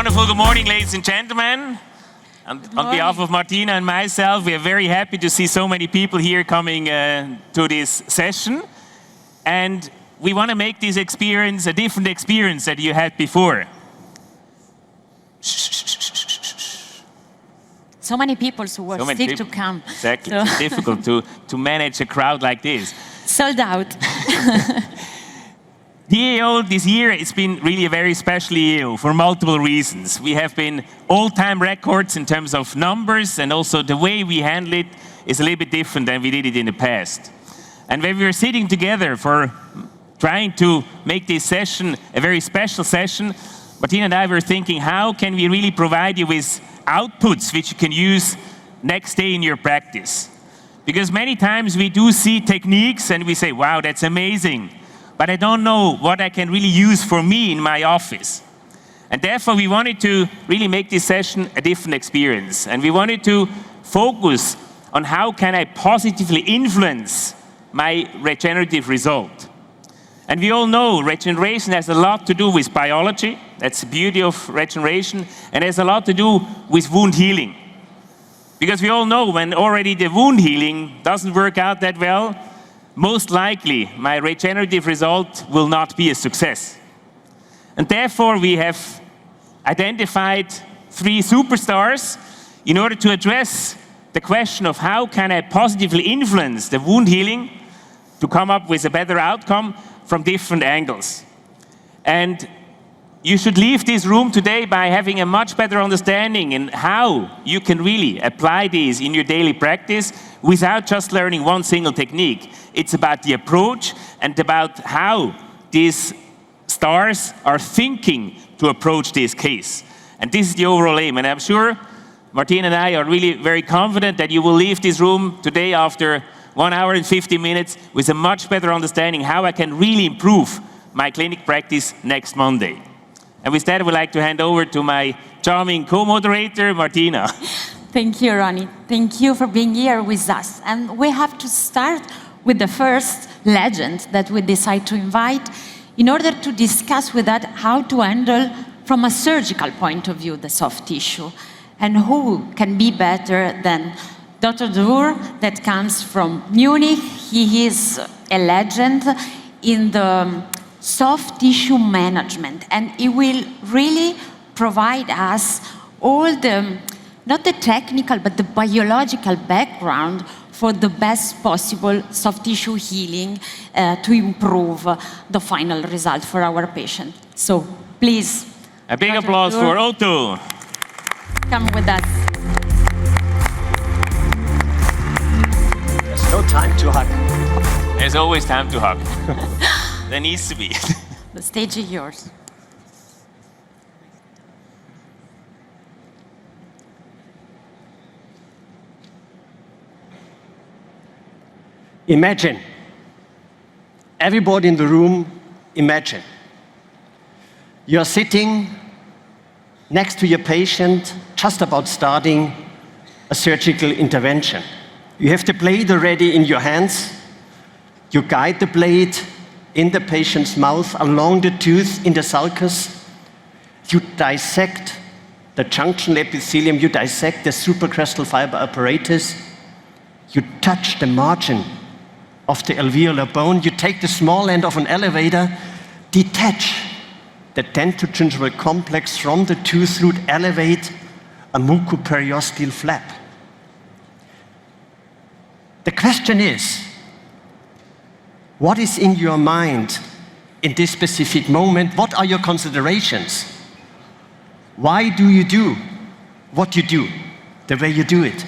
wonderful good morning, ladies and gentlemen. On behalf of Martina and myself, we are very happy to see so many people here coming to this session. And we want to make this experience a different experience that you had before. So many people who were sick to come. Exactly. So. It's difficult to manage a crowd like this. Sold out. The EAO this year, it's been really a very special EAO for multiple reasons. We have been all-time records in terms of numbers, and also the way we handle it is a little bit different than we did it in the past. And when we were sitting together for trying to make this session a very special session, Martina and I were thinking, how can we really provide you with outputs which you can use next day in your practice? Because many times we do see techniques and we say, wow, that's amazing. But I don't know what I can really use for me in my office. And therefore, we wanted to really make this session a different experience. And we wanted to focus on how can I positively influence my regenerative result. And we all know regeneration has a lot to do with biology. That's the beauty of regeneration. And it has a lot to do with wound healing. Because we all know when already the wound healing doesn't work out that well, most likely, my regenerative result will not be a success. And therefore, we have identified 3 superstars in order to address the question of how can I positively influence the wound healing to come up with a better outcome from different angles. And you should leave this room today by having a much better understanding in how you can really apply these in your daily practice without just learning one single technique. It's about the approach and about how these stars are thinking to approach this case. And this is the overall aim. And I'm sure Martina and I are really very confident that you will leave this room today after 1 hour and 50 minutes with a much better understanding how I can really improve my clinic practice next Monday. And with that, I would like to hand over to my charming co-moderator, Martina. Thank you, Ronnie. Thank you for being here with us. And we have to start with the first legend that we decide to invite in order to discuss with that how to handle, from a surgical point of view, the soft tissue. And who can be better than Dr. Zuhr, that comes from Munich. He is a legend in the soft tissue management, and it will really provide us all the, not the technical, but the biological background for the best possible soft tissue healing to improve the final result for our patient. So please. A big applause for Otto. Come with us. There's no time to hug. There's always time to hug. There needs to be. The stage is yours. Imagine, everybody in the room, imagine. You're sitting next to your patient, just about starting a surgical intervention. You have the blade already in your hands. You guide the blade in the patient's mouth, along the tooth in the sulcus. You dissect the junctional epithelium, you dissect the supracrustal fiber apparatus. You touch the margin of the alveolar bone. You take the small end of an elevator, detach the dentogingival complex from the tooth root, elevate a mucoperiosteal flap. The question is, what is in your mind in this specific moment? What are your considerations? Why do you do what you do, the way you do it?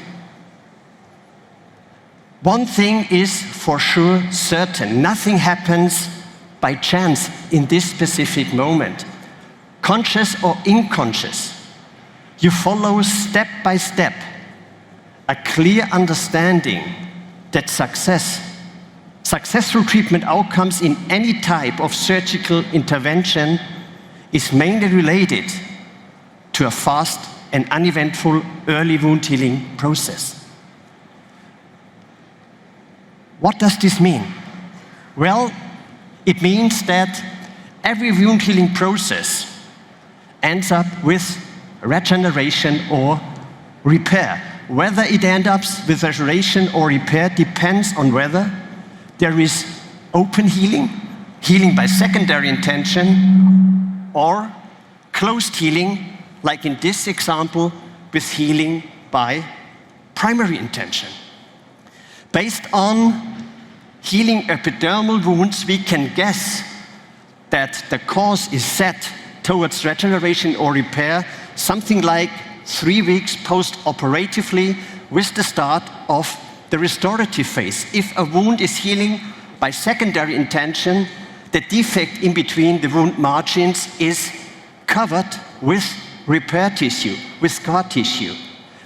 One thing is for sure certain. Nothing happens by chance in this specific moment. Conscious or unconscious, you follow step by step a clear understanding that successful treatment outcomes in any type of surgical intervention is mainly related to a fast and uneventful early wound healing process. What does this mean? Well, it means that every wound healing process ends up with regeneration or repair. Whether it ends up with regeneration or repair depends on whether there is open healing, healing by secondary intention, or closed healing, like in this example, with healing by primary intention. Based on healing epidermal wounds, we can guess that the cause is set towards regeneration or repair something like 3 weeks post-operatively with the start of the restorative phase. If a wound is healing by secondary intention, the defect in between the wound margins is covered with repair tissue, with scar tissue.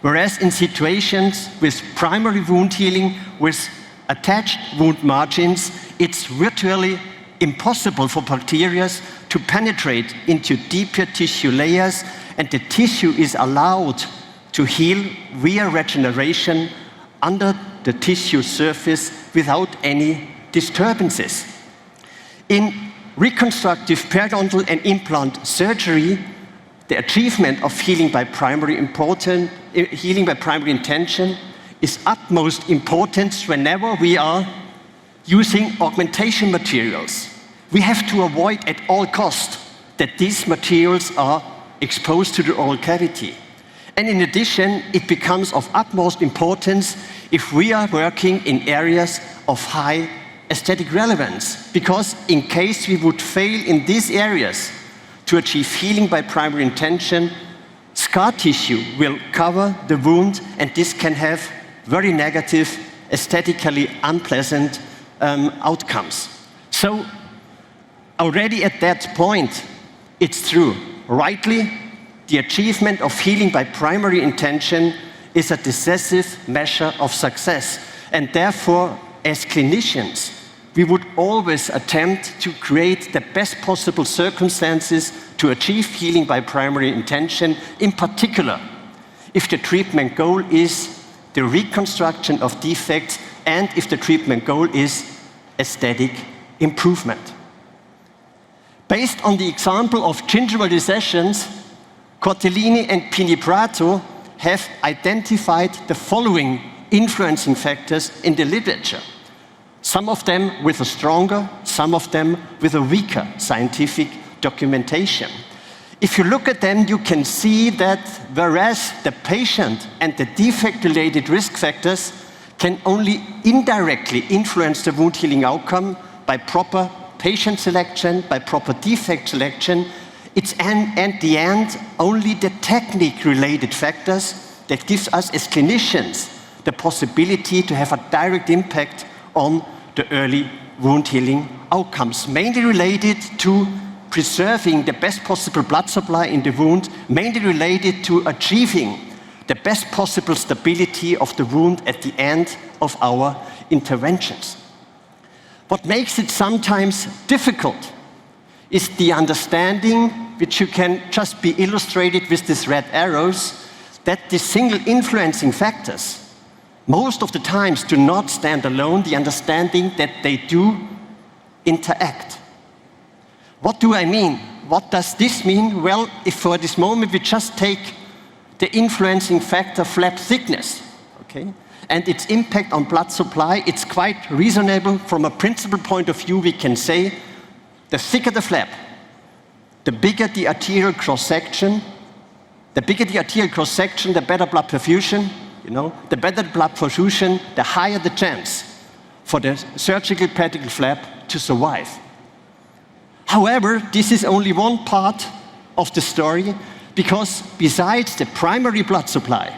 Whereas in situations with primary wound healing with attached wound margins, it's virtually impossible for bacteria to penetrate into deeper tissue layers, and the tissue is allowed to heal via regeneration under the tissue surface without any disturbances. In reconstructive periodontal and implant surgery, the achievement of healing by primary intention is utmost importance whenever we are using augmentation materials. We have to avoid at all costs that these materials are exposed to the oral cavity. And in addition, it becomes of utmost importance if we are working in areas of high aesthetic relevance, because in case we would fail in these areas to achieve healing by primary intention, scar tissue will cover the wound, and this can have very negative, aesthetically unpleasant outcomes. So already at that point, it's true. Rightly, the achievement of healing by primary intention is a decisive measure of success, and therefore, as clinicians, we would always attempt to create the best possible circumstances to achieve healing by primary intention, in particular, if the treatment goal is the reconstruction of defects and if the treatment goal is aesthetic improvement. Based on the example of gingival recessions, Cortellini and Piniprato have identified the following influencing factors in the literature. Some of them with a stronger, some of them with a weaker scientific documentation. If you look at them, you can see that whereas the patient and the defect-related risk factors can only indirectly influence the wound healing outcome by proper patient selection, by proper defect selection, it's at the end only the technique-related factors that gives us as clinicians the possibility to have a direct impact on the early wound healing outcomes, mainly related to preserving the best possible blood supply in the wound, mainly related to achieving the best possible stability of the wound at the end of our interventions. What makes it sometimes difficult is the understanding, which you can just be illustrated with these red arrows, that the single influencing factors most of the times do not stand alone, the understanding that they do interact. What do I mean? What does this mean? Well, if for this moment we just take the influencing factor flap thickness, okay, and its impact on blood supply, it's quite reasonable from a principal point of view. We can say the thicker the flap, the bigger the arterial cross-section, the better blood perfusion. The better the blood perfusion, the higher the chance for the surgical pedicle flap to survive. However, this is only one part of the story, because besides the primary blood supply,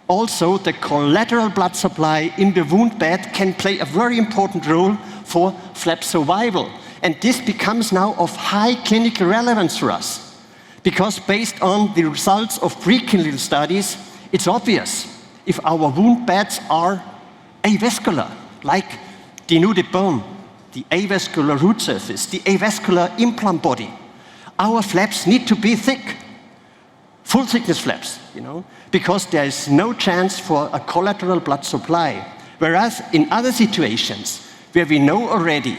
also the collateral blood supply in the wound bed can play a very important role for flap survival. And this becomes now of high clinical relevance for us, because based on the results of preclinical studies, it's obvious if our wound beds are avascular, like denuded bone, the avascular root surface, the avascular implant body, our flaps need to be thick, full thickness flaps, because there is no chance for a collateral blood supply. Whereas in other situations where we know already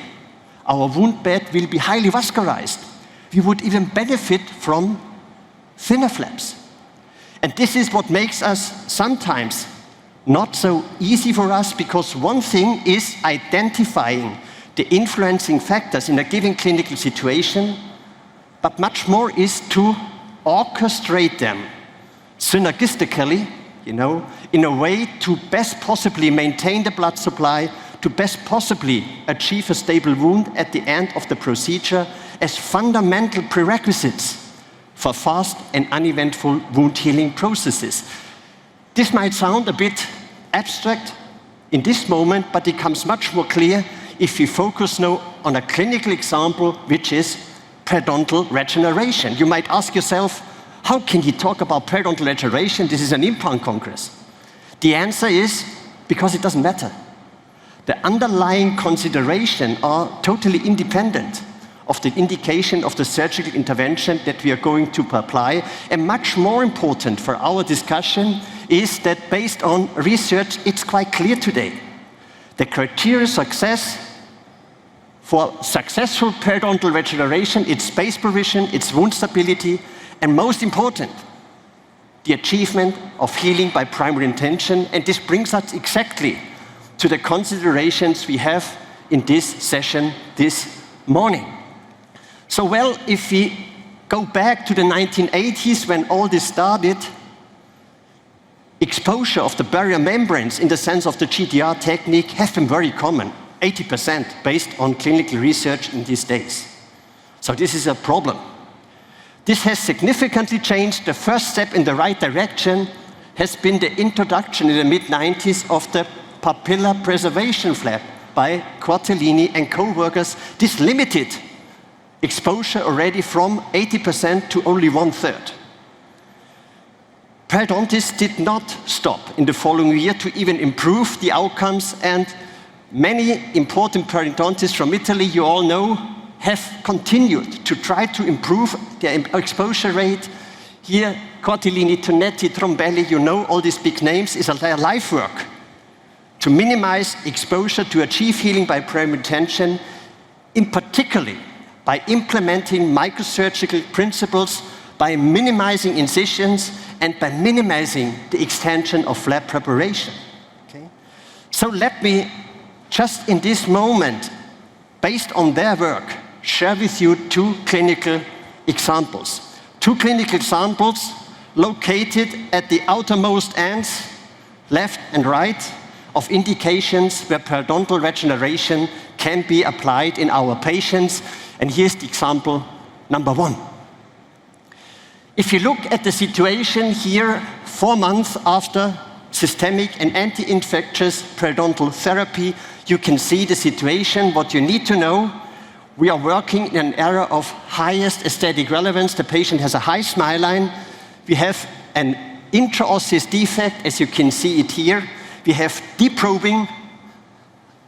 our wound bed will be highly vascularized, we would even benefit from thinner flaps. And this is what makes us sometimes not so easy for us, because one thing is identifying the influencing factors in a given clinical situation, but much more is to orchestrate them synergistically, in a way to best possibly maintain the blood supply, to best possibly achieve a stable wound at the end of the procedure as fundamental prerequisites for fast and uneventful wound healing processes. This might sound a bit abstract in this moment, but it becomes much more clear if we focus now on a clinical example, which is periodontal regeneration. You might ask yourself, how can he talk about periodontal regeneration? This is an implant congress. The answer is because it doesn't matter. The underlying considerations are totally independent of the indication of the surgical intervention that we are going to apply. And much more important for our discussion is that based on research, it's quite clear today. The criteria success for successful periodontal regeneration, it's space provision, it's wound stability, and most important, the achievement of healing by primary intention. And this brings us exactly to the considerations we have in this session this morning. So, well, if we go back to the 1980s when all this started, exposure of the barrier membranes in the sense of the GTR technique have been very common, 80% based on clinical research in these days. So this is a problem. This has significantly changed. The first step in the right direction has been the introduction in the mid-90s of the papilla preservation flap by Quartellini and co-workers. This limited exposure already from 80% to only 1/3. Periodontists did not stop in the following year to even improve the outcomes, and many important periodontists from Italy, you all know, have continued to try to improve their exposure rate. Here, Quartellini, Tonetti, Trombelli, you know all these big names, is their life work to minimize exposure, to achieve healing by primary intention, in particular by implementing microsurgical principles, by minimizing incisions, and by minimizing the extension of flap preparation. Okay? So let me just in this moment, based on their work, share with you two clinical examples. Two clinical examples located at the outermost ends, left and right, of indications where periodontal regeneration can be applied in our patients. And here's the example number one. If you look at the situation here, 4 months after systemic and anti-infectious periodontal therapy, you can see the situation. What you need to know, we are working in an area of highest aesthetic relevance. The patient has a high smile line. We have an intraosseous defect, as you can see it here. We have deprobing.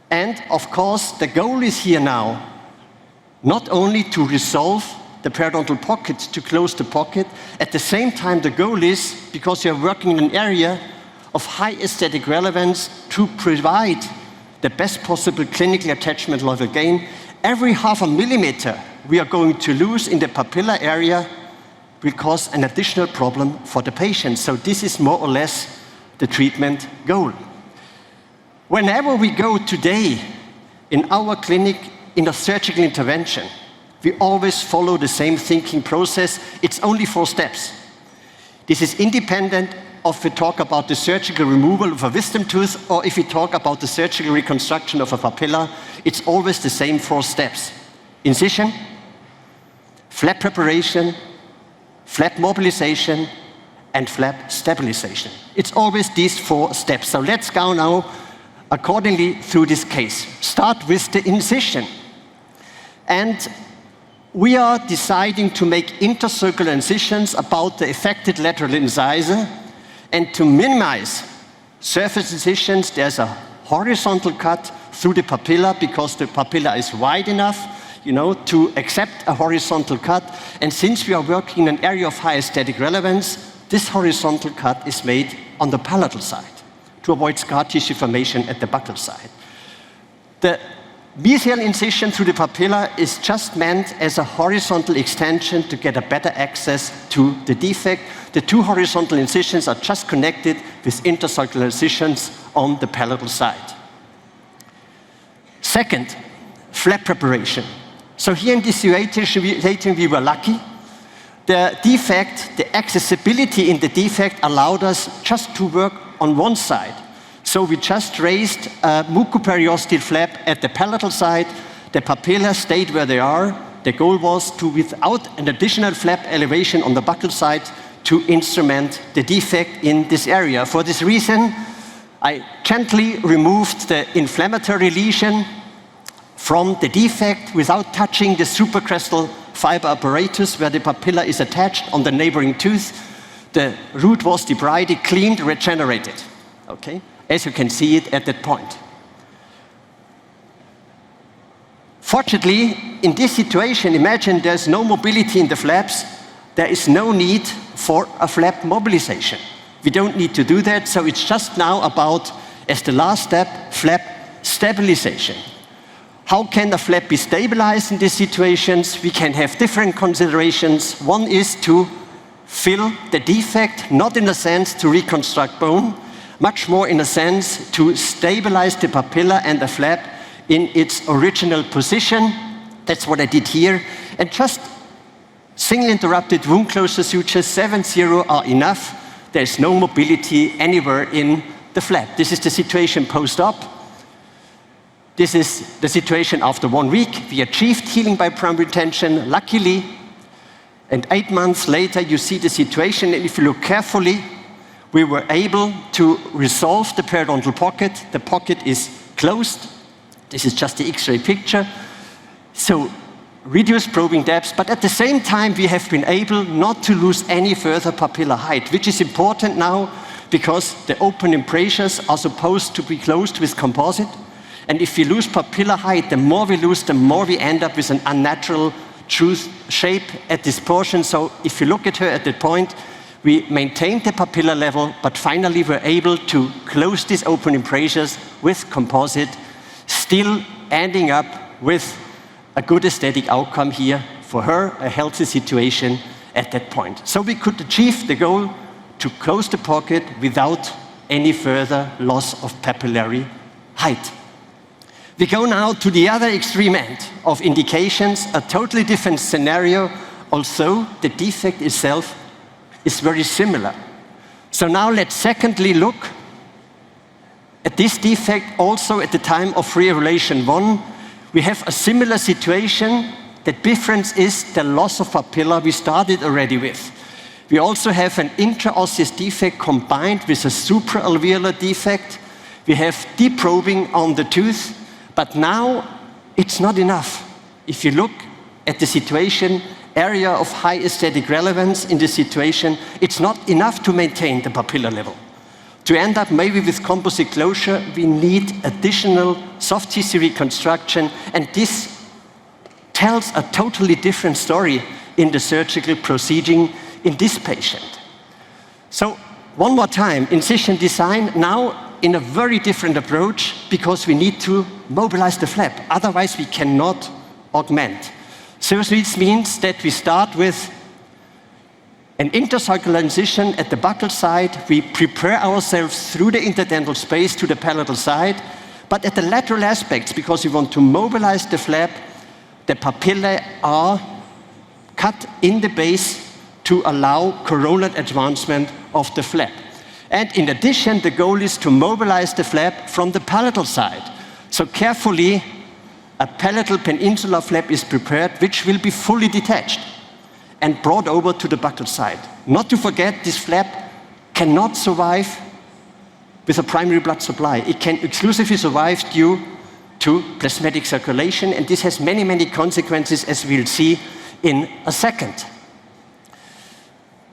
And of course, the goal is here now not only to resolve the periodontal pocket, to close the pocket. At the same time, the goal is, because you're working in an area of high aesthetic relevance, to provide the best possible clinical attachment level gain. Every 0.5 millimeter we are going to lose in the papilla area will cause an additional problem for the patient. So this is more or less the treatment goal. Whenever we go today in our clinic in a surgical intervention, we always follow the same thinking process. It's only 4 steps. This is independent of if we talk about the surgical removal of a wisdom tooth or if we talk about the surgical reconstruction of a papilla. It's always the same 4 steps. Incision, flap preparation, flap mobilization, and flap stabilization. It's always these 4 steps. So let's go now accordingly through this case. Start with the incision. And we are deciding to make intercircular incisions about the affected lateral incisor, and to minimize surface incisions, there's a horizontal cut through the papilla because the papilla is wide enough, to accept a horizontal cut. And since we are working in an area of high aesthetic relevance, this horizontal cut is made on the palatal side to avoid scar tissue formation at the buccal side. The Mesial incision through the papilla is just meant as a horizontal extension to get a better access to the defect. The two horizontal incisions are just connected with intercircular incisions on the palatal side. Second, flap preparation. So here in this situation we were lucky. The defect, the accessibility in the defect allowed us just to work on one side. So we just raised a mucoperiosteal flap at the palatal side. The papilla stayed where they are. The goal was to, without an additional flap elevation on the buccal side, to instrument the defect in this area. For this reason, I gently removed the inflammatory lesion from the defect without touching the supracrestal fiber apparatus where the papilla is attached on the neighboring tooth. The root was debrided, cleaned, regenerated. Okay? As you can see it at that point. Fortunately, in this situation, imagine there's no mobility in the flaps. There is no need for a flap mobilization. We don't need to do that, so it's just now about, as the last step, flap stabilization. How can a flap be stabilized in these situations? We can have different considerations. One is to fill the defect, not in a sense to reconstruct bone, much more in a sense to stabilize the papilla and the flap in its original position. That's what I did here. And just single interrupted wound closure sutures 7-0 are enough. There's no mobility anywhere in the flap. This is the situation post-op. This is the situation after 1 week. We achieved healing by primary tension, luckily. And 8 months later, you see the situation. And if you look carefully, we were able to resolve the periodontal pocket. The pocket is closed. This is just the X-ray picture. So reduced probing depths, but at the same time we have been able not to lose any further papilla height, which is important now because the open embrasures are supposed to be closed with composite. And if we lose papilla height, the more we lose, the more we end up with an unnatural tooth shape at this portion. So if you look at her at that point, we maintained the papilla level, but finally we're able to close these open embrasures with composite, still ending up with a good aesthetic outcome here for her, a healthy situation at that point. So we could achieve the goal to close the pocket without any further loss of papillary height. We go now to the other extreme end of indications, a totally different scenario, although the defect itself is very similar. So now let's secondly look at this defect also at the time of re-evaluation 1. We have a similar situation. The difference is the loss of papilla we started already with. We also have an intraosseous defect combined with a supraalveolar defect. We have deprobing on the tooth, but now it's not enough. If you look at the situation, area of high aesthetic relevance in this situation, it's not enough to maintain the papilla level. To end up maybe with composite closure, we need additional soft tissue reconstruction, and this tells a totally different story in the surgical proceeding in this patient. So one more time, incision design now in a very different approach because we need to mobilize the flap, otherwise we cannot augment. So this means that we start with an intercircular incision at the buccal side. We prepare ourselves through the interdental space to the palatal side, but at the lateral aspects, because we want to mobilize the flap, the papillae are cut in the base to allow coronal advancement of the flap. And in addition, the goal is to mobilize the flap from the palatal side. So carefully, a palatal peninsular flap is prepared, which will be fully detached and brought over to the buccal side. Not to forget, this flap cannot survive with a primary blood supply. It can exclusively survive due to plasmatic circulation, and this has many, many consequences, as we'll see in a second.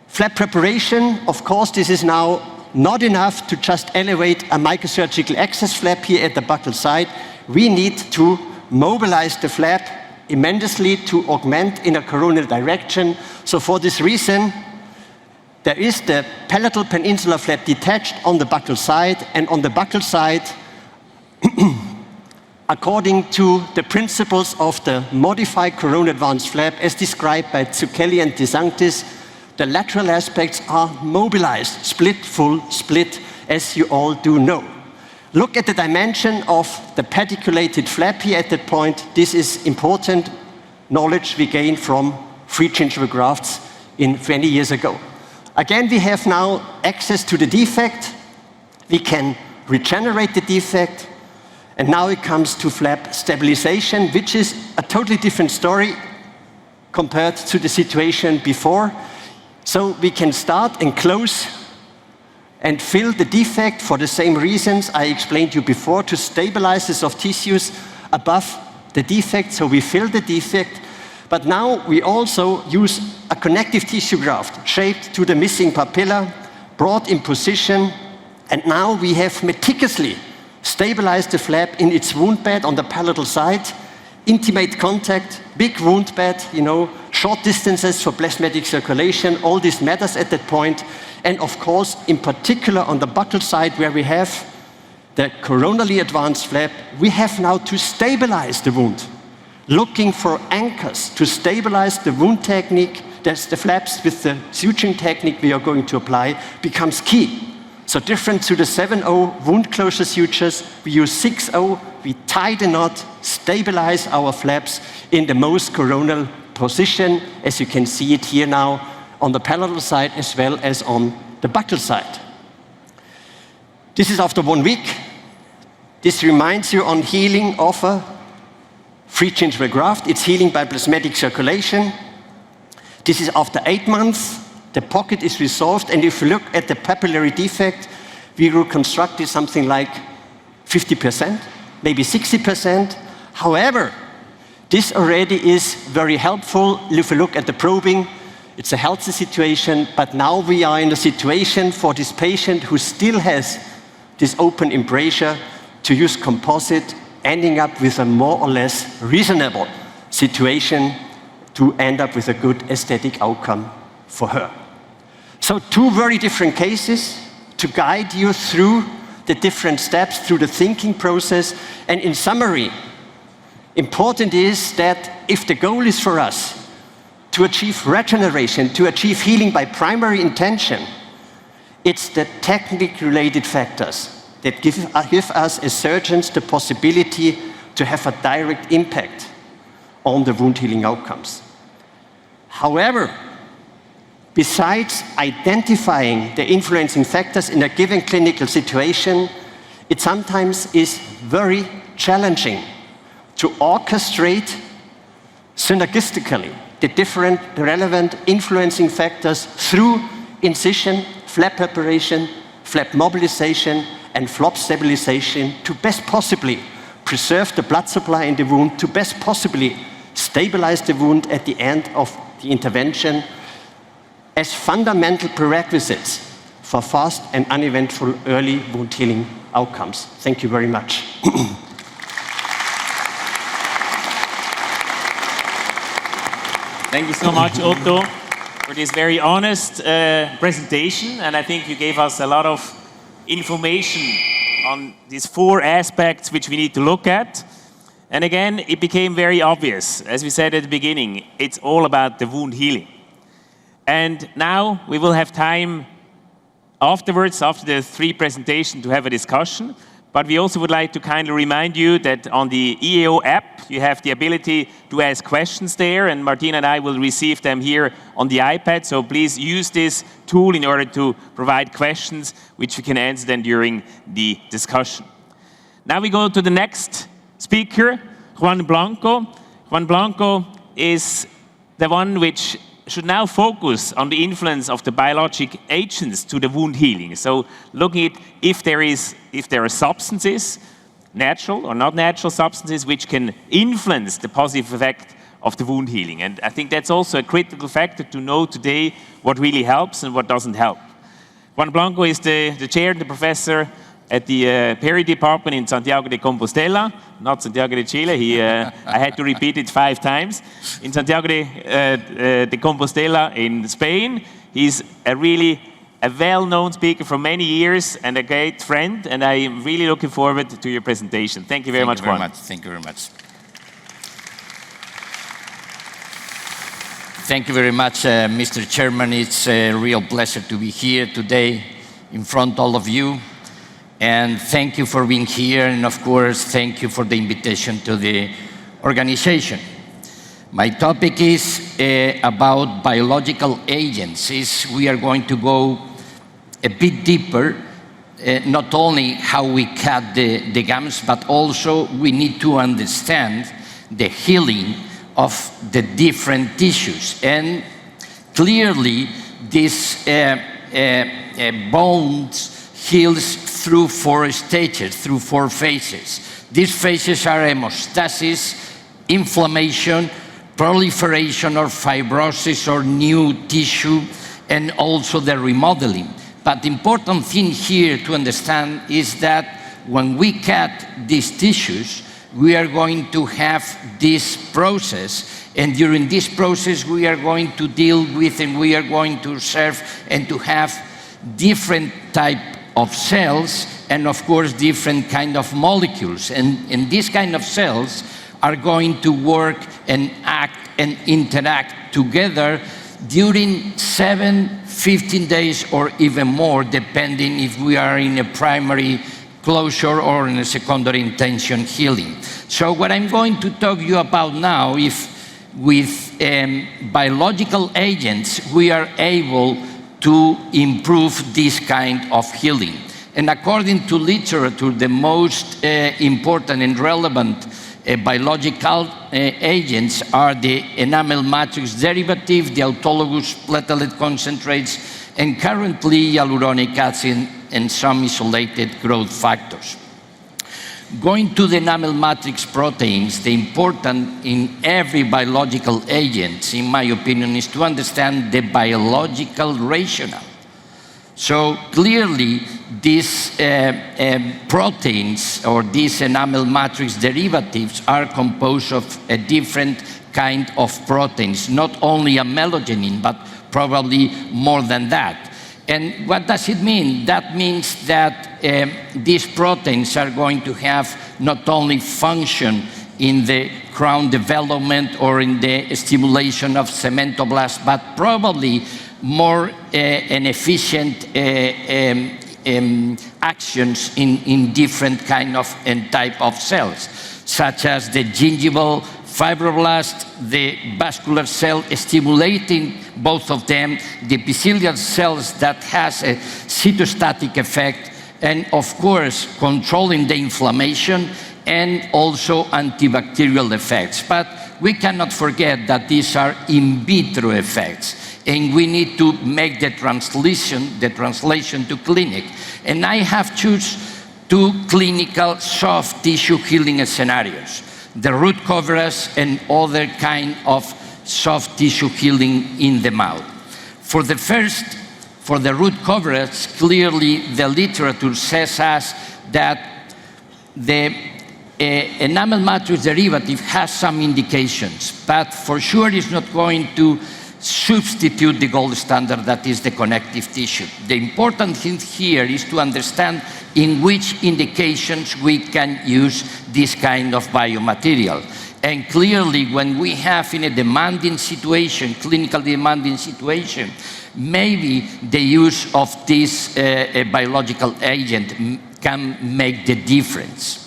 Flap preparation, of course, this is now not enough to just elevate a microsurgical access flap here at the buccal side. We need to mobilize the flap immensely to augment in a coronal direction. So for this reason, there is the palatal peninsular flap detached on the buccal side, and on the buccal side, according to the principles of the modified coronal advanced flap as described by Zucchelli and De Sanctis, the lateral aspects are mobilized, split, full, split, as you all do know. Look at the dimension of the pediculated flap here at that point. This is important knowledge we gained from free gingival grafts in 20 years ago. Again, we have now access to the defect. We can regenerate the defect. And now it comes to flap stabilization, which is a totally different story compared to the situation before. So we can start and close and fill the defect for the same reasons I explained to you before, to stabilize the soft tissues above the defect. So we fill the defect. But now we also use a connective tissue graft shaped to the missing papilla, brought in position, and now we have meticulously stabilized the flap in its wound bed on the palatal side, intimate contact, big wound bed, short distances for plasmatic circulation, all this matters at that point. And of course, in particular on the buccal side where we have the coronally advanced flap, we have now to stabilize the wound. Looking for anchors to stabilize the wound technique, that's the flaps with the suturing technique we are going to apply, becomes key. So different to the 7-0 wound closure sutures, we use 6-0, we tie the knot, stabilize our flaps in the most coronal position, as you can see it here now on the palatal side as well as on the buccal side. This is after 1 week. This reminds you on healing of a free gingival graft. It's healing by plasmatic circulation. This is after 8 months. The pocket is resolved, and if you look at the papillary defect, we reconstructed something like 50%, maybe 60%. However, this already is very helpful. If you look at the probing, it's a healthy situation, but now we are in a situation for this patient who still has this open embrasure to use composite, ending up with a more or less reasonable situation to end up with a good aesthetic outcome for her. So 2 very different cases to guide you through the different steps, through the thinking process. And in summary, important is that if the goal is for us to achieve regeneration, to achieve healing by primary intention, it's the technique-related factors that give us as surgeons the possibility to have a direct impact on the wound healing outcomes. However, besides identifying the influencing factors in a given clinical situation, it sometimes is very challenging to orchestrate synergistically the different relevant influencing factors through incision, flap preparation, flap mobilization, and flap stabilization to best possibly preserve the blood supply in the wound, to best possibly stabilize the wound at the end of the intervention, as fundamental prerequisites for fast and uneventful early wound healing outcomes. Thank you very much. Thank you so much, Otto, for this very honest presentation. And I think you gave us a lot of information on these 4 aspects which we need to look at. And again, it became very obvious, as we said at the beginning, it's all about the wound healing. And now we will have time afterwards, after the 3 presentations, to have a discussion. But we also would like to kindly remind you that on the EAO app, you have the ability to ask questions there, and Martina and I will receive them here on the iPad. So please use this tool in order to provide questions, which you can answer then during the discussion. Now we go to the next speaker, Juan Blanco. Juan Blanco is the one which should now focus on the influence of the biologic agents to the wound healing. So looking at if there are substances, natural or not natural substances, which can influence the positive effect of the wound healing. And I think that's also a critical factor to know today what really helps and what doesn't help. Juan Blanco is the chair and the professor at the Peri department in Santiago de Compostela, not Santiago de Chile. I had to repeat it 5 times. In Santiago de Compostela in Spain, he's a really a well-known speaker for many years and a great friend, and I am really looking forward to your presentation. Thank you very much, Juan. Thank you very much. Thank you very much, Mr. Chairman. It's a real pleasure to be here today in front of all of you. And thank you for being here, and of course, thank you for the invitation to the organization. My topic is about biological agents. We are going to go a bit deeper, not only how we cut the gums, but also we need to understand the healing of the different tissues. And clearly, this bones heals through 4 stages, through 4 phases. These phases are hemostasis, inflammation, proliferation or fibrosis or new tissue, and also the remodeling. But the important thing here to understand is that when we cut these tissues, we are going to have this process, and during this process we are going to deal with and we are going to observe and to have different type of cells and of course different kind of molecules. And these kind of cells are going to work and act and interact together during 7, 15 days or even more, depending if we are in a primary closure or in a secondary intention healing. So what I'm going to talk to you about now, if with biological agents we are able to improve this kind of healing. And according to literature, the most important and relevant biological agents are the enamel matrix derivative, the autologous platelet concentrates, and currently hyaluronic acid and some isolated growth factors. Going to the enamel matrix proteins, the important in every biological agent, in my opinion, is to understand the biological rationale. So clearly, these proteins or these enamel matrix derivatives are composed of a different kind of proteins, not only a melogenin, but probably more than that. And what does it mean? That means that these proteins are going to have not only function in the crown development or in the stimulation of cementoblasts, but probably more and efficient actions in different kind of and type of cells, such as the gingival fibroblast, the vascular cell stimulating both of them, the epithelial cells that has a cytostatic effect, and of course controlling the inflammation and also antibacterial effects. But we cannot forget that these are in vitro effects, and we need to make the translation to clinic. And I have chosen 2 clinical soft tissue healing scenarios: the root coverage and other kind of soft tissue healing in the mouth. For the first, for the root coverage, clearly the literature says us that the enamel matrix derivative has some indications, but for sure it's not going to substitute the gold standard, that is the connective tissue. The important thing here is to understand in which indications we can use this kind of biomaterial. And clearly, when we have in a demanding situation, clinically demanding situation, maybe the use of this biological agent can make the difference.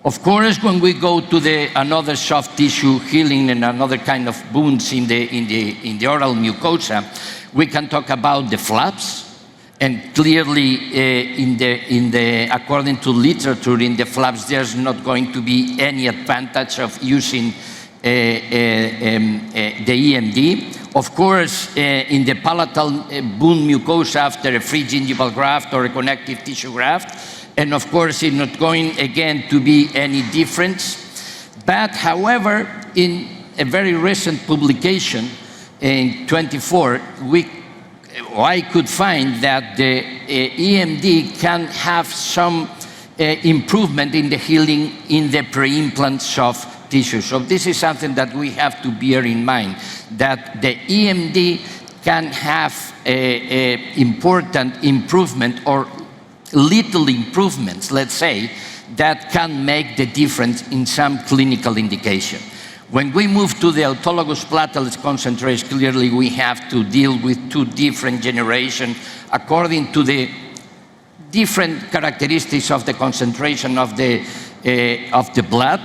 Of course, when we go to another soft tissue healing and another kind of wounds in the oral mucosa, we can talk about the flaps. And clearly, according to literature, in the flaps, there's not going to be any advantage of using the EMD. Of course, in the palatal bone mucosa after a free gingival graft or a connective tissue graft, and of course, it's not going again to be any difference. But however, in a very recent publication in 24, I could find that the EMD can have some improvement in the healing in the pre-implant soft tissue. So this is something that we have to bear in mind, that the EMD can have a important improvement or little improvements, let's say, that can make the difference in some clinical indication. When we move to the autologous platelet concentrates, clearly we have to deal with two different generations according to the different characteristics of the concentration of the blood.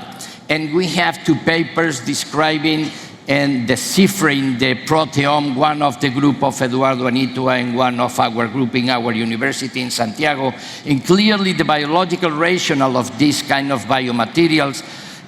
And we have two papers describing and deciphering the proteome, one of the group of Eduardo Anitua and one of our group in our university in Santiago. And clearly the biological rationale of this kind of biomaterials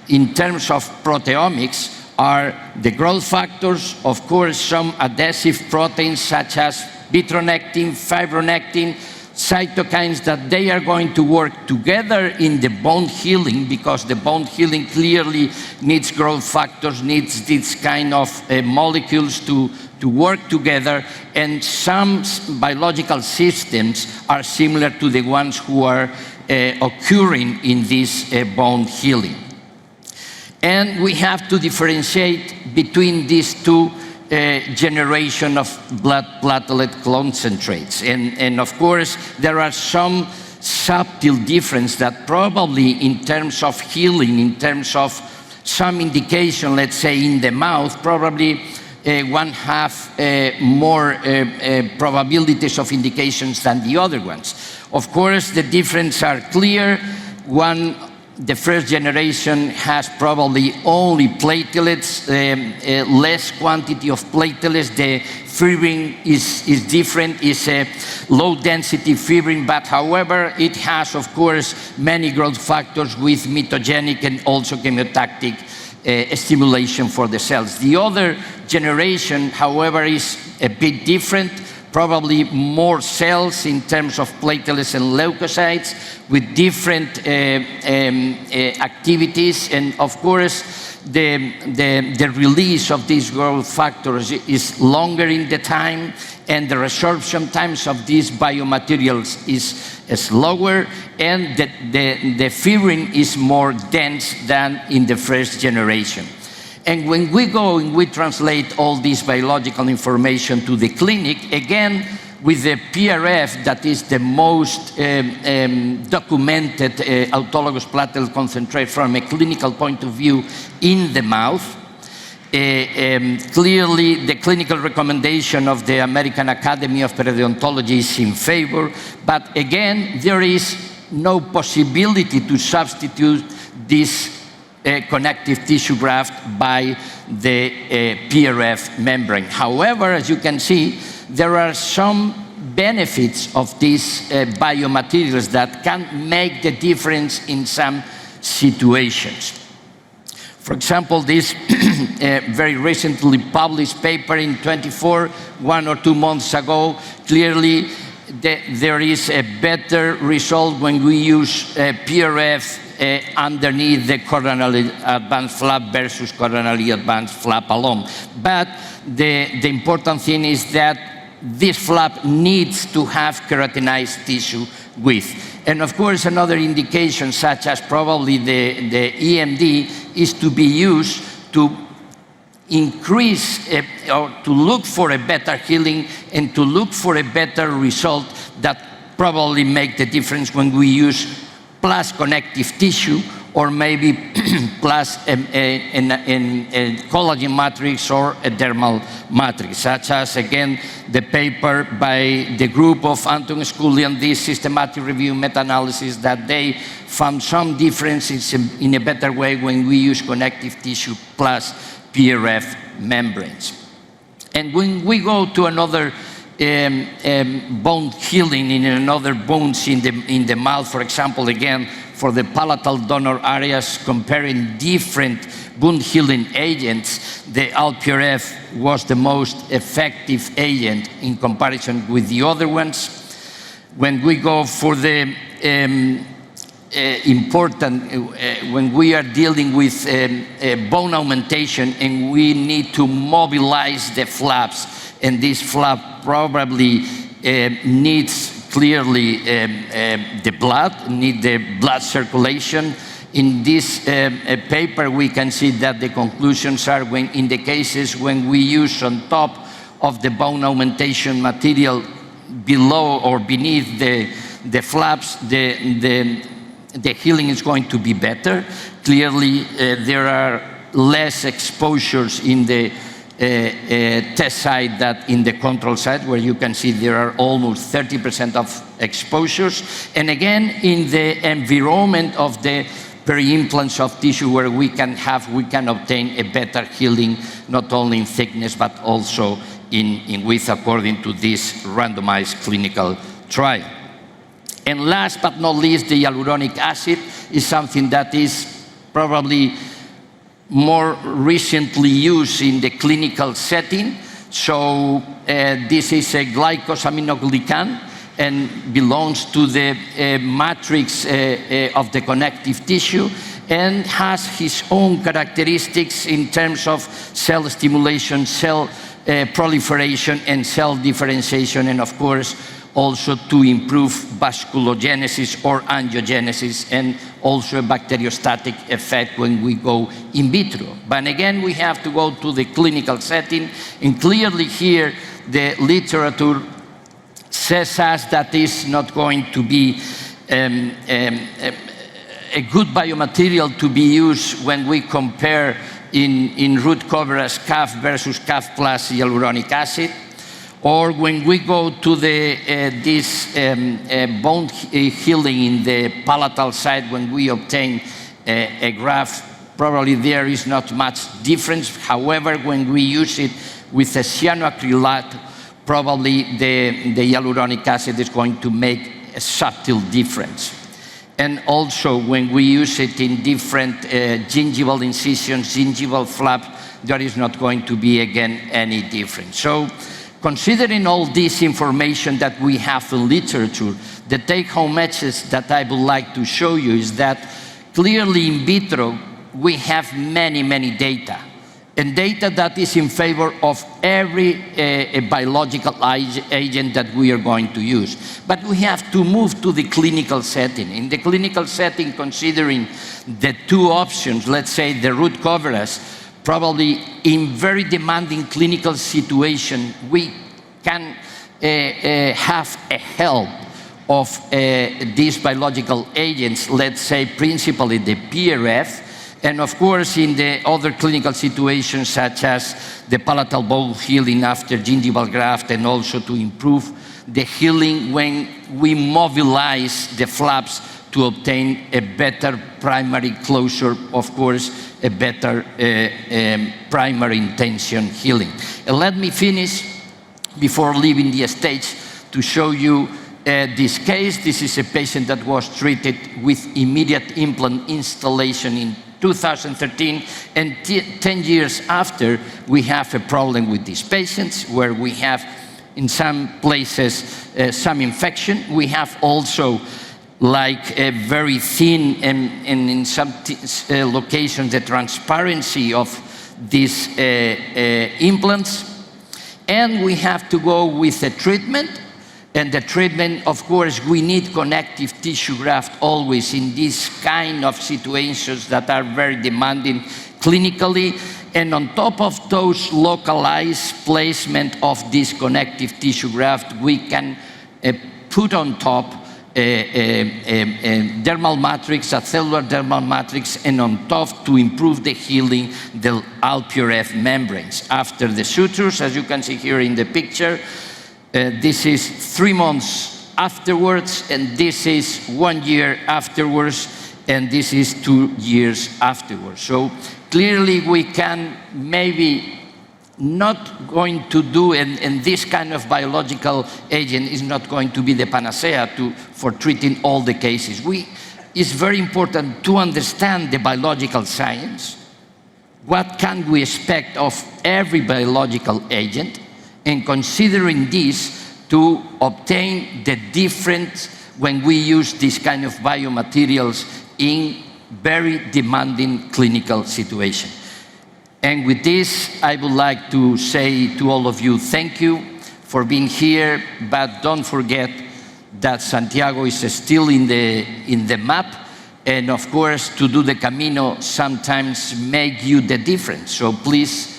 in terms of proteomics are the growth factors, of course some adhesive proteins such as vitronectin, fibronectin, cytokines, that they are going to work together in the bone healing, because the bone healing clearly needs growth factors, needs this kind of molecules to work together, and some biological systems are similar to the ones who are occurring in this bone healing. And we have to differentiate between these two generation of blood platelet concentrates. And of course, there are some subtle difference that probably in terms of healing, in terms of some indication, let's say in the mouth, probably one have more probabilities of indications than the other ones. Of course, the differences are clear. The first generation has probably only platelets, less quantity of platelets. The fibrin is different, is a low density fibrin, but however, it has, of course, many growth factors with mitogenic and also chemotactic stimulation for the cells. The other generation, however, is a bit different. Probably more cells in terms of platelets and leukocytes with different activities, and of course the release of these growth factors is longer in the time, and the resorption times of these biomaterials is slower, and the fibrin is more dense than in the first generation. And when we go and we translate all this biological information to the clinic, again, with the PRF, that is the most documented autologous platelet concentrate from a clinical point of view in the mouth, clearly the clinical recommendation of the American Academy of Periodontology is in favor, but again, there is no possibility to substitute this connective tissue graft by the PRF membrane. However, as you can see, there are some benefits of these biomaterials that can make the difference in some situations. For example, this very recently published paper in 24, 1 or 2 months ago, clearly there is a better result when we use PRF underneath the coronally advanced flap versus coronally advanced flap alone. But the important thing is that this flap needs to have keratinized tissue with. And of course, another indication, such as probably the EMD, is to be used to increase or to look for a better healing and to look for a better result that probably make the difference when we use plus connective tissue, or maybe plus a collagen matrix or a dermal matrix, such as, again, the paper by the group of Anton Scullion, this systematic review meta-analysis, that they found some differences in a better way when we use connective tissue plus PRF membranes. And when we go to another bone healing in another bones in the mouth, for example, again, for the palatal donor areas, comparing different wound healing agents, the ALPRF was the most effective agent in comparison with the other ones. When we go for the when we are dealing with bone augmentation and we need to mobilize the flaps, and this flap probably needs clearly the blood, need the blood circulation. In this paper, we can see that the conclusions are when in the cases when we use on top of the bone augmentation material below or beneath the flaps, the healing is going to be better. Clearly, there are less exposures in the test side than in the control side, where you can see there are almost 30% of exposures. And again, in the environment of the peri-implants of tissue where we can obtain a better healing, not only in thickness, but also in width, according to this randomized clinical trial. And last but not least, the hyaluronic acid is something that is probably more recently used in the clinical setting. So this is a glycosaminoglycan and belongs to the matrix of the connective tissue and has his own characteristics in terms of cell stimulation, cell proliferation, and cell differentiation, and of course also to improve vasculogenesis or angiogenesis, and also a bacteriostatic effect when we go in vitro. But again, we have to go to the clinical setting, and clearly here the literature says us that is not going to be a good biomaterial to be used when we compare in root coverage calf versus calf plus hyaluronic acid. Or when we go to this bone healing in the palatal side, when we obtain a graft, probably there is not much difference. However, when we use it with a cyanoacrylate, probably the hyaluronic acid is going to make a subtle difference. And also, when we use it in different gingival incisions, gingival flap, there is not going to be, again, any difference. So, considering all this information that we have in literature, the take-home message that I would like to show you is that clearly in vitro, we have many, many data. And data that is in favor of every biological agent that we are going to use. But we have to move to the clinical setting. In the clinical setting, considering the two options, let's say the root coverage, probably in very demanding clinical situation, we can have a help of these biological agents, let's say principally the PRF, and of course in the other clinical situations such as the palatal bone healing after gingival graft, and also to improve the healing when we mobilize the flaps to obtain a better primary closure, of course, a better primary intention healing. And let me finish before leaving the stage to show you this case. This is a patient that was treated with immediate implant installation in 2013, and 10 years after, we have a problem with these patients where we have, in some places, some infection. We have also like a very thin and in some locations the transparency of these implants, and we have to go with a treatment. And the treatment, of course, we need connective tissue graft always in these kind of situations that are very demanding clinically. And on top of those localized placement of this connective tissue graft, we can put on top a dermal matrix, a cellular dermal matrix, and on top, to improve the healing, the ALPRF membranes. After the sutures, as you can see here in the picture, this is 3 months afterwards, and this is 1 year afterwards, and this is 2 years afterwards. So clearly we can maybe not going to do, and this kind of biological agent is not going to be the panacea for treating all the cases. It's very important to understand the biological science. What can we expect of every biological agent? And considering this to obtain the difference when we use this kind of biomaterials in very demanding clinical situation. And with this, I would like to say to all of you, thank you for being here, but don't forget that Santiago is still in the map, and of course, to do the Camino sometimes make you the difference. So please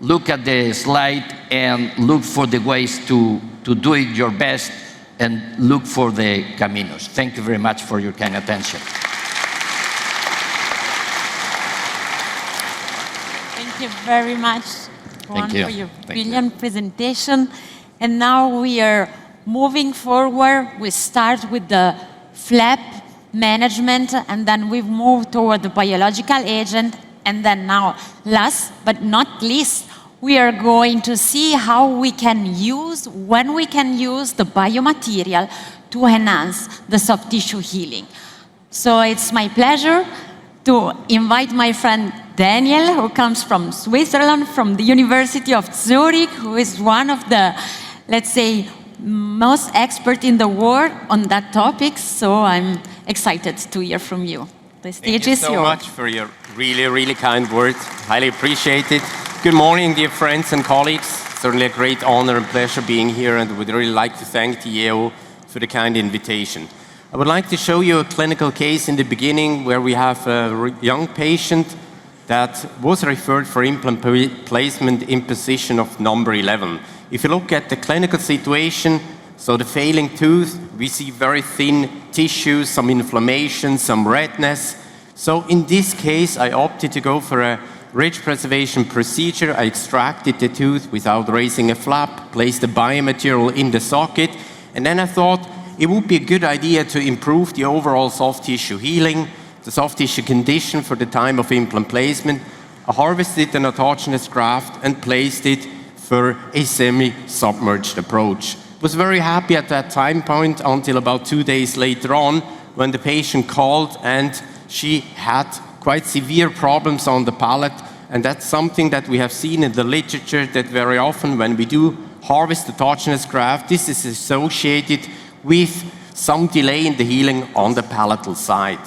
look at the slide and look for the ways to do it your best and look for the caminos. Thank you very much for your kind attention. Thank you very much, Juan, you. for your Thank you. brilliant presentation. And now we are moving forward. We start with the flap management, and then we've moved toward the biological agent. And then now, last but not least, we are going to see how we can use, when we can use the biomaterial to enhance the soft tissue healing. So it's my pleasure to invite my friend Daniel, who comes from Switzerland, from the University of Zurich, who is one of the, let's say, most expert in the world on that topic. So I'm excited to hear from you. The stage is yours. Thank you so much for your really, really kind words. Highly appreciate it. Good morning, dear friends and colleagues. Certainly a great honor and pleasure being here, and would really like to thank the EAO for the kind invitation. I would like to show you a clinical case in the beginning where we have a young patient that was referred for implant placement in position of number 11. If you look at the clinical situation, so the failing tooth, we see very thin tissues, some inflammation, some redness. So in this case, I opted to go for a ridge preservation procedure. I extracted the tooth without raising a flap, placed the biomaterial in the socket, and then I thought it would be a good idea to improve the overall soft tissue healing, the soft tissue condition for the time of implant placement. I harvested an autogenous graft and placed it for a semi-submerged approach. Was very happy at that time point until about 2 days later on when the patient called and she had quite severe problems on the palate, and that's something that we have seen in the literature, that very often when we do harvest autogenous graft, this is associated with some delay in the healing on the palatal side.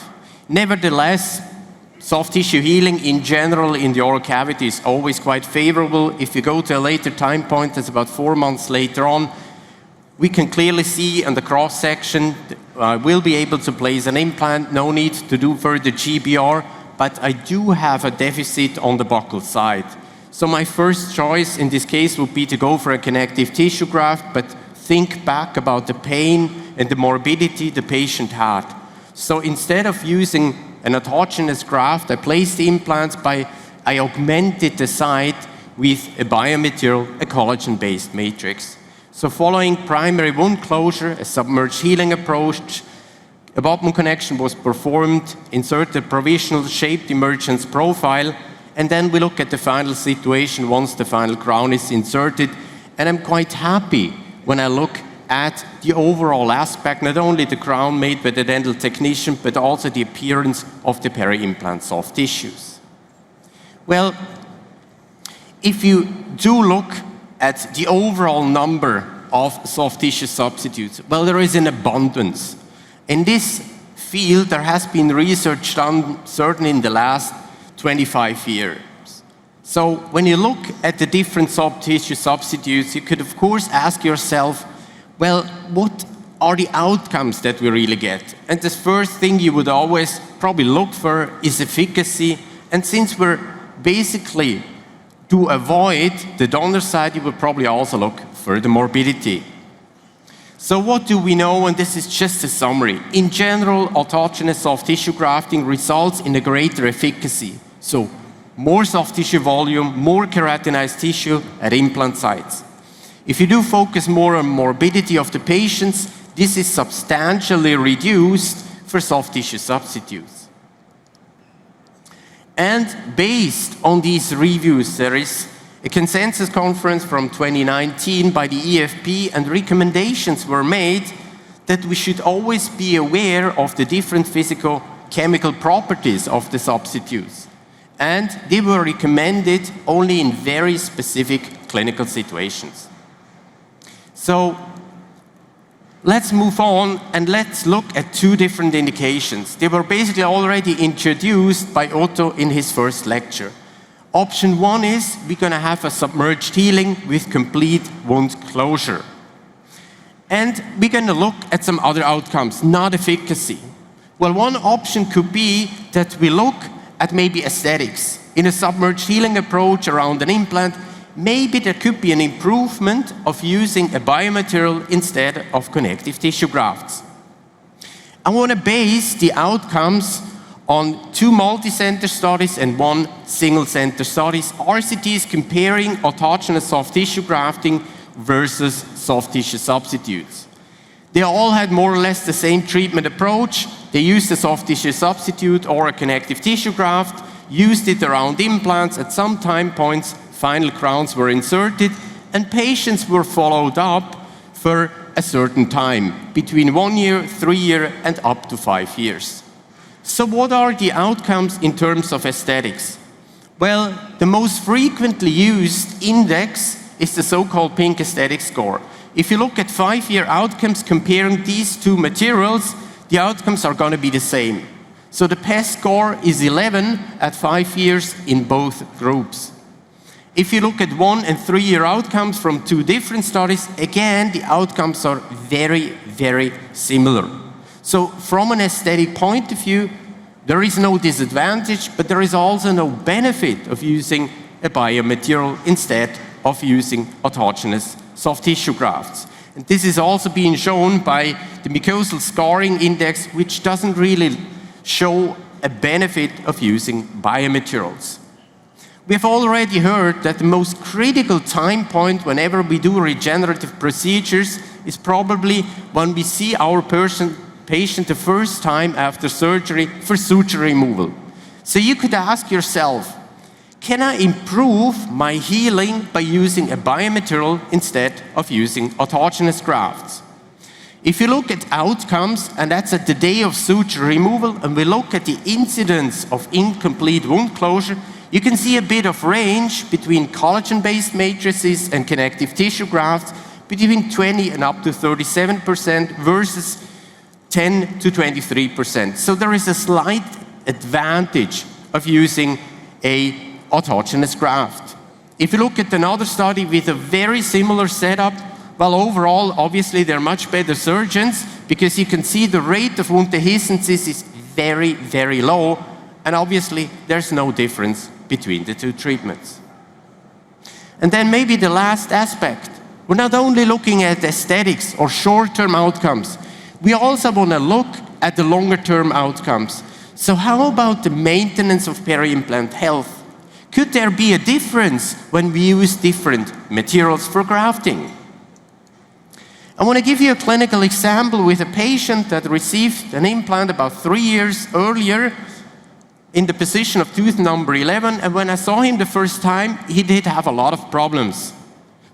Nevertheless, soft tissue healing in general in the oral cavity is always quite favorable. If you go to a later time point, that's about 4 months later on, we can clearly see in the cross-section, we'll be able to place an implant, no need to do further GBR, but I do have a deficit on the buccal side. So my first choice in this case would be to go for a connective tissue graft, but think back about the pain and the morbidity the patient had. So instead of using an autogenous graft, I placed the implants I augmented the site with a biomaterial, a collagen-based matrix. So following primary wound closure, a submerged healing approach, abutment connection was performed, inserted provisional shaped emergence profile, and then we look at the final situation once the final crown is inserted. And I'm quite happy when I look at the overall aspect, not only the crown made by the dental technician, but also the appearance of the peri-implant soft tissues. Well, if you do look at the overall number of soft tissue substitutes, well, there is an abundance. In this field, there has been research done certainly in the last 25 years. So when you look at the different soft tissue substitutes, you could of course ask yourself, well, what are the outcomes that we really get? And the first thing you would always probably look for is efficacy. And since we're basically to avoid the donor side, you would probably also look for the morbidity. So what do we know? And this is just a summary. In general, autogenous soft tissue grafting results in a greater efficacy. So more soft tissue volume, more keratinized tissue at implant sites. If you do focus more on morbidity of the patients, this is substantially reduced for soft tissue substitutes. And based on these reviews, there is a consensus conference from 2019 by the EFP, and recommendations were made that we should always be aware of the different physicochemical properties of the substitutes. And they were recommended only in very specific clinical situations. So let's move on and let's look at two different indications. They were basically already introduced by Otto in his first lecture. Option one is we're going to have a submerged healing with complete wound closure. And we're going to look at some other outcomes, not efficacy. Well, one option could be that we look at maybe aesthetics. In a submerged healing approach around an implant, maybe there could be an improvement of using a biomaterial instead of connective tissue grafts. I want to base the outcomes on 2 multi-center studies and 1 single-center studies, RCTs comparing autogenous soft tissue grafting versus soft tissue substitutes. They all had more or less the same treatment approach. They used a soft tissue substitute or a connective tissue graft, used it around implants. At some time points, final crowns were inserted, and patients were followed up for a certain time, between 1 year, 3 years, and up to 5 years. So what are the outcomes in terms of aesthetics? Well, the most frequently used index is the so-called pink aesthetic score. If you look at 5-year outcomes comparing these 2 materials, the outcomes are going to be the same. So the PES score is 11 at 5 years in both groups. If you look at 1 and 3-year outcomes from 2 different studies, again, the outcomes are very, very similar. So from an aesthetic point of view, there is no disadvantage, but there is also no benefit of using a biomaterial instead of using autogenous soft tissue grafts. And this is also being shown by the mucosal scarring index, which doesn't really show a benefit of using biomaterials. We have already heard that the most critical time point whenever we do regenerative procedures is probably when we see our patient the first time after surgery for suture removal. So you could ask yourself, can I improve my healing by using a biomaterial instead of using autogenous grafts? If you look at outcomes, and that's at the day of suture removal, and we look at the incidence of incomplete wound closure, you can see a bit of range between collagen-based matrices and connective tissue grafts between 20 and up to 37% versus 10 to 23%. So there is a slight advantage of using a autogenous graft. If you look at another study with a very similar setup, well, overall, obviously, they're much better surgeons because you can see the rate of wound dehiscences is very, very low, and obviously, there's no difference between the 2 treatments. And then maybe the last aspect. We're not only looking at aesthetics or short-term outcomes, we also want to look at the longer-term outcomes. So how about the maintenance of peri-implant health? Could there be a difference when we use different materials for grafting? I want to give you a clinical example with a patient that received an implant about 3 years earlier in the position of tooth number 11, and when I saw him the first time, he did have a lot of problems.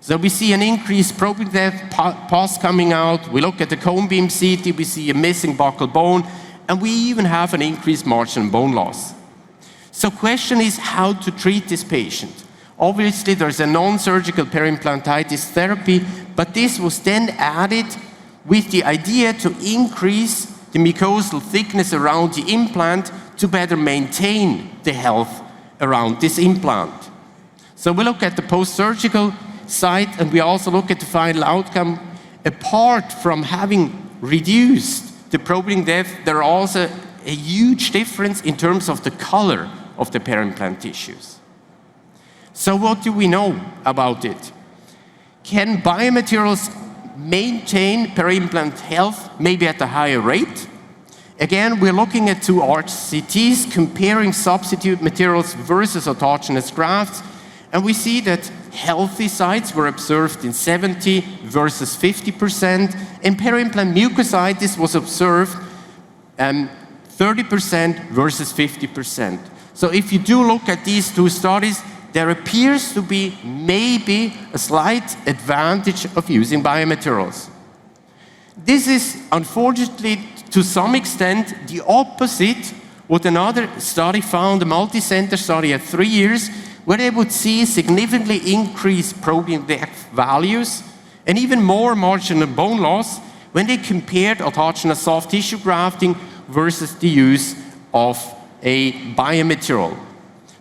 So we see an increased probing depth, pus coming out, we look at the cone beam CT, we see a missing buccal bone, and we even have an increased margin bone loss. So question is how to treat this patient. Obviously, there's a non-surgical peri-implantitis therapy, but this was then added with the idea to increase the mucosal thickness around the implant to better maintain the health around this implant. So we look at the post-surgical side, and we also look at the final outcome. Apart from having reduced the probing depth, there are also a huge difference in terms of the color of the peri-implant tissues. So what do we know about it? Can biomaterials maintain peri-implant health maybe at a higher rate? Again, we're looking at 2 RCTs comparing substitute materials versus autogenous grafts, and we see that healthy sites were observed in 70 versus 50%, and peri-implant mucositis was observed 30% versus 50%. So if you do look at these 2 studies, there appears to be maybe a slight advantage of using biomaterials. This is unfortunately to some extent the opposite what another study found, a multi-center study at 3 years, where they would see significantly increased probing depth values and even more marginal bone loss when they compared autogenous soft tissue grafting versus the use of a biomaterial.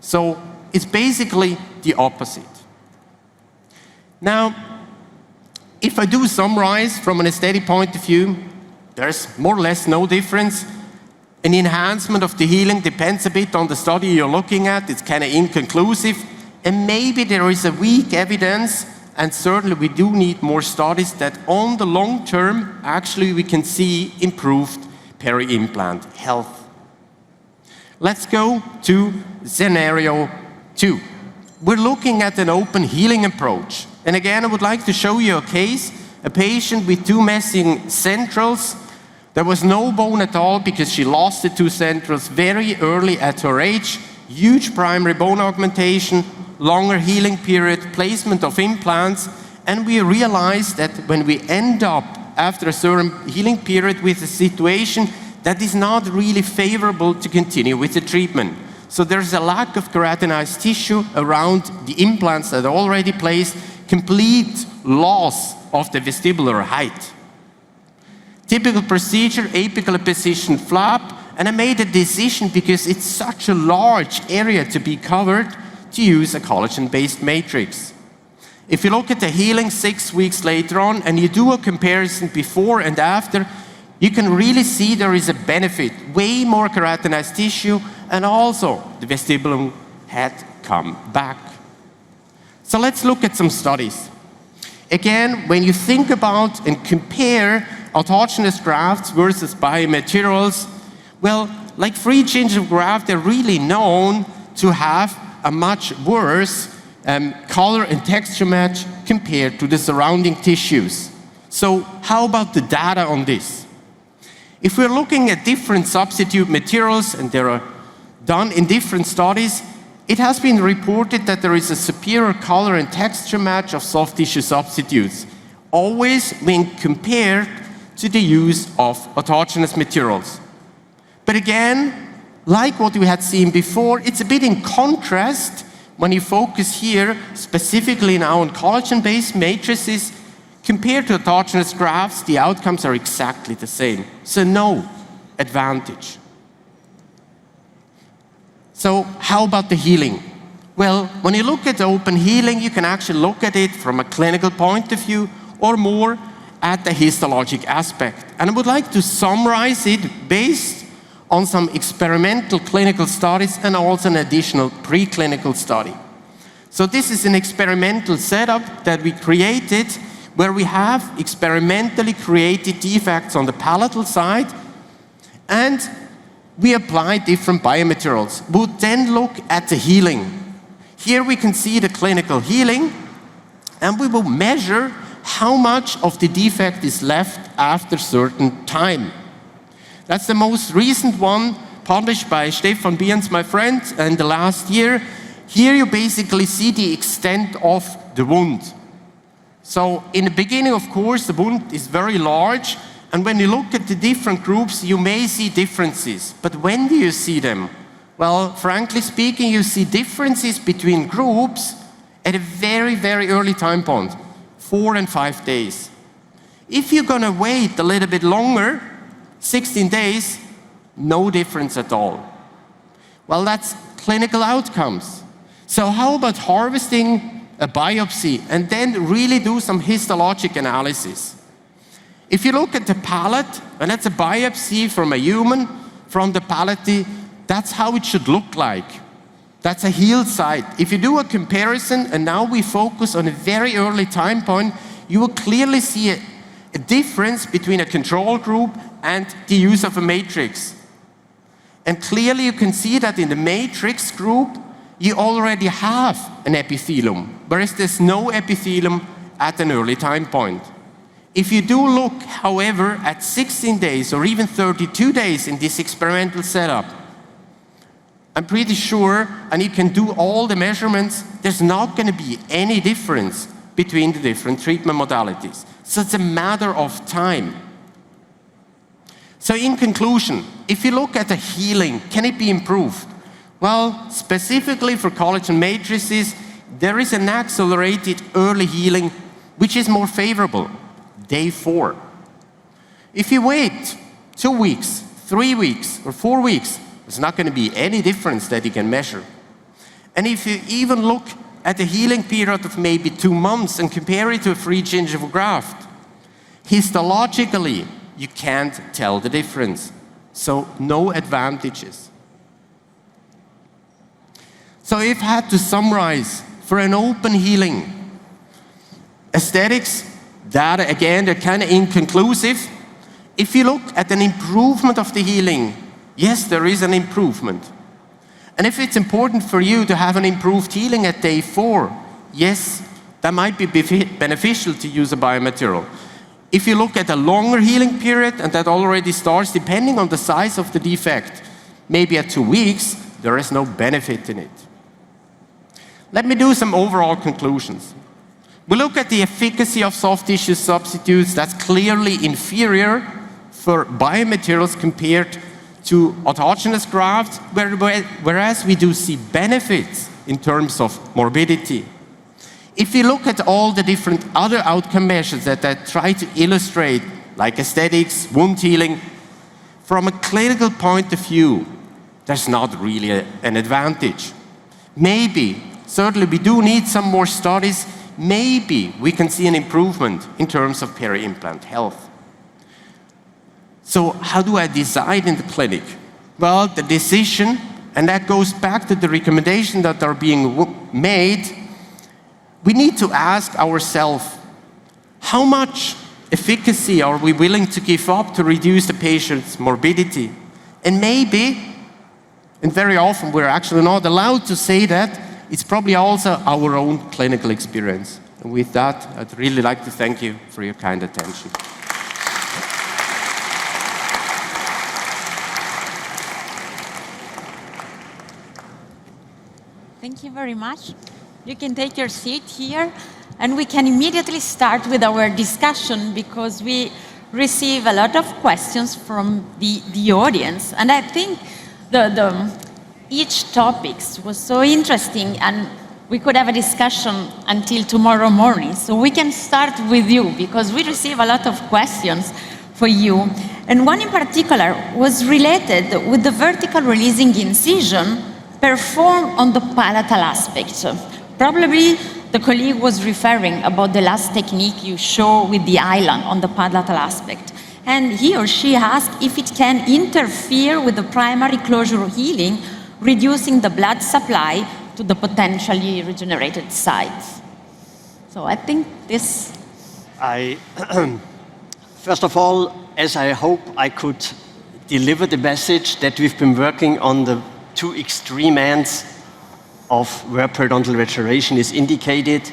So it's basically the opposite. Now, if I do summarize from an aesthetic point of view, there's more or less no difference. An enhancement of the healing depends a bit on the study you're looking at. It's kind of inconclusive. And maybe there is a weak evidence, and certainly we do need more studies that on the long term, actually we can see improved peri-implant health. Let's go to scenario 2. We're looking at an open healing approach. And again, I would like to show you a case, a patient with 2 missing centrals. There was no bone at all because she lost the 2 centrals very early at her age. Huge primary bone augmentation, longer healing period, placement of implants, and we realized that when we end up after a certain healing period with a situation that is not really favorable to continue with the treatment. So there's a lack of keratinized tissue around the implants that are already placed, complete loss of the vestibular height. Typical procedure, apically positioned flap, and I made a decision because it's such a large area to be covered to use a collagen-based matrix. If you look at the healing 6 weeks later on and you do a comparison before and after, you can really see there is a benefit, way more keratinized tissue, and also the vestibulum had come back. So let's look at some studies. Again, when you think about and compare autogenous grafts versus biomaterials, well, like free gingival graft, they're really known to have a much worse color and texture match compared to the surrounding tissues. So how about the data on this? If we're looking at different substitute materials, and they are done in different studies, it has been reported that there is a superior color and texture match of soft tissue substitutes, always when compared to the use of autogenous materials. But again, like what we had seen before, it's a bit in contrast when you focus here specifically now on collagen-based matrices. Compared to autogenous grafts, the outcomes are exactly the same. So no advantage. So how about the healing? Well, when you look at open healing, you can actually look at it from a clinical point of view or more at the histologic aspect. And I would like to summarize it based on some experimental clinical studies and also an additional preclinical study. So this is an experimental setup that we created where we have experimentally created defects on the palatal side, and we apply different biomaterials. We'll then look at the healing. Here we can see the clinical healing, and we will measure how much of the defect is left after certain time. That's the most recent one, published by Stefan Biens, my friend, in the last year. Here you basically see the extent of the wound. So in the beginning, of course, the wound is very large, and when you look at the different groups, you may see differences. But when do you see them? Well, frankly speaking, you see differences between groups at a very, very early time point, 4 and 5 days. If you're going to wait a little bit longer, 16 days, no difference at all. Well, that's clinical outcomes. So how about harvesting a biopsy and then really do some histologic analysis? If you look at the palate, and that's a biopsy from a human, from the palate, that's how it should look like. That's a healed site. If you do a comparison, and now we focus on a very early time point, you will clearly see a difference between a control group and the use of a matrix. And clearly you can see that in the matrix group, you already have an epithelium, whereas there's no epithelium at an early time point. If you do look, however, at 16 days or even 32 days in this experimental setup, I'm pretty sure, and you can do all the measurements, there's not going to be any difference between the different treatment modalities. So it's a matter of time. So in conclusion, if you look at the healing, can it be improved? Well, specifically for collagen matrices, there is an accelerated early healing, which is more favorable, day 4. If you wait 2 weeks, 3 weeks, or 4 weeks, there's not going to be any difference that you can measure. And if you even look at the healing period of maybe 2 months and compare it to a free gingival graft, histologically, you can't tell the difference. So no advantages. So if I had to summarize for an open healing, aesthetics, data, again, they're kind of inconclusive. If you look at an improvement of the healing, yes, there is an improvement. And if it's important for you to have an improved healing at day 4, yes, that might be beneficial to use a biomaterial. If you look at a longer healing period, and that already starts depending on the size of the defect, maybe at 2 weeks, there is no benefit in it. Let me do some overall conclusions. We look at the efficacy of soft tissue substitutes. That's clearly inferior for biomaterials compared to autogenous grafts, whereas we do see benefits in terms of morbidity. If you look at all the different other outcome measures that I try to illustrate, like aesthetics, wound healing, from a clinical point of view, there's not really an advantage. Maybe, certainly we do need some more studies, maybe we can see an improvement in terms of peri-implant health. So how do I decide in the clinic? Well, the decision, and that goes back to the recommendations that are being made, we need to ask ourselves, how much efficacy are we willing to give up to reduce the patient's morbidity? And maybe, and very often we're actually not allowed to say that, it's probably also our own clinical experience. And with that, I'd really like to thank you for your kind attention. Thank you very much. You can take your seat here, and we can immediately start with our discussion because we receive a lot of questions from the audience. And I think each topic was so interesting, and we could have a discussion until tomorrow morning. So we can start with you because we receive a lot of questions for you. And one in particular was related with the vertical releasing incision performed on the palatal aspect. Probably the colleague was referring about the last technique you show with the island on the palatal aspect. And he or she asked if it can interfere with the primary closure healing, reducing the blood supply to the potentially regenerated sites. So I think this... First of all, as I hope I could deliver the message that we've been working on the 2 extreme ends of where periodontal regeneration is indicated,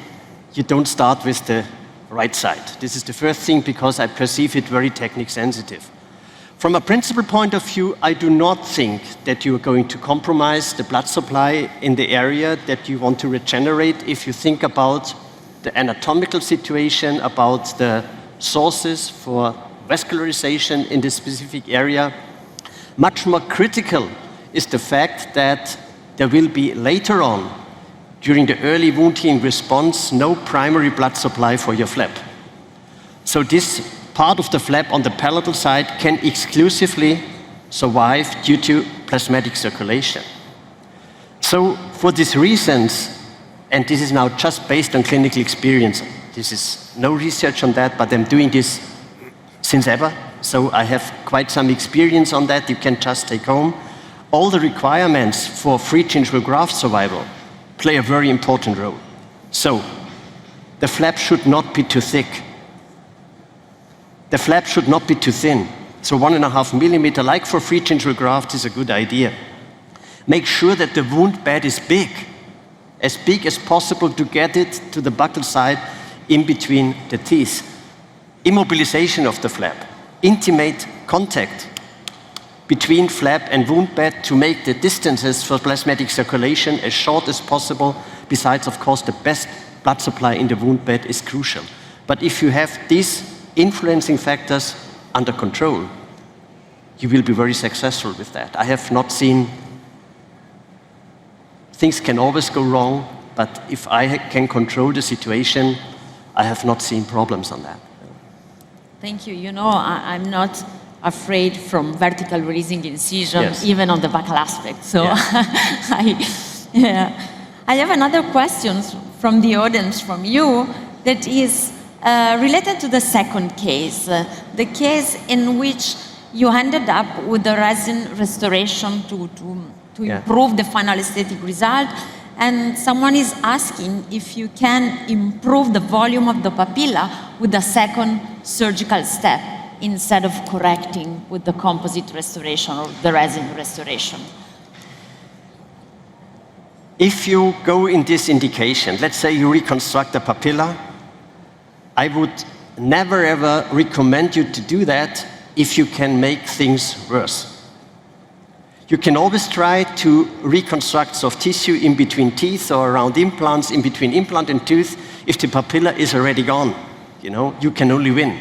you don't start with the right side. This is the first thing because I perceive it very technique sensitive. From a principal point of view, I do not think that you are going to compromise the blood supply in the area that you want to regenerate if you think about the anatomical situation, about the sources for vascularization in this specific area. Much more critical is the fact that there will be later on, during the early wound healing response, no primary blood supply for your flap. So this part of the flap on the palatal side can exclusively survive due to plasmatic circulation. So for these reasons, and this is now just based on clinical experience, this is no research on that, but I'm doing this since ever, so I have quite some experience on that you can just take home. All the requirements for free gingival graft survival play a very important role. So, the flap should not be too thick. The flap should not be too thin. So 1.5 millimeter, like for free gingival graft, is a good idea. Make sure that the wound bed is big as possible to get it to the buccal side in between the teeth. Immobilization of the flap, intimate contact between flap and wound bed to make the distances for plasmatic circulation as short as possible. Besides, of course, the best blood supply in the wound bed is crucial. But if you have these influencing factors under control, you will be very successful with that. I have not seen, things can always go wrong, but if I can control the situation, I have not seen problems on that. Thank you. You know, I'm not afraid from vertical releasing incision, yes, even on the buccal aspect. So yeah. I have another question from the audience, from you, that is related to the second case, the case in which you ended up with the resin restoration to improve the final aesthetic result. And someone is asking if you can improve the volume of the papilla with a second surgical step instead of correcting with the composite restoration or the resin restoration. If you go in this indication, let's say you reconstruct the papilla, I would never ever recommend you to do that if you can make things worse. You can always try to reconstruct soft tissue in between teeth or around implants, in between implant and tooth. If the papilla is already gone, you can only win.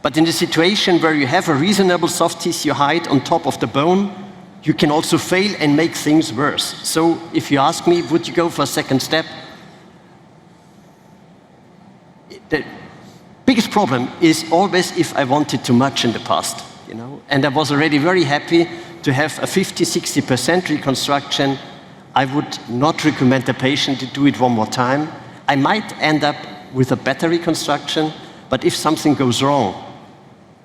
But in the situation where you have a reasonable soft tissue height on top of the bone, you can also fail and make things worse. So if you ask me, would you go for a second step? The biggest problem is always if I wanted too much in the past, and I was already very happy to have a 50–60% reconstruction. I would not recommend the patient to do it one more time. I might end up with a better reconstruction, but if something goes wrong,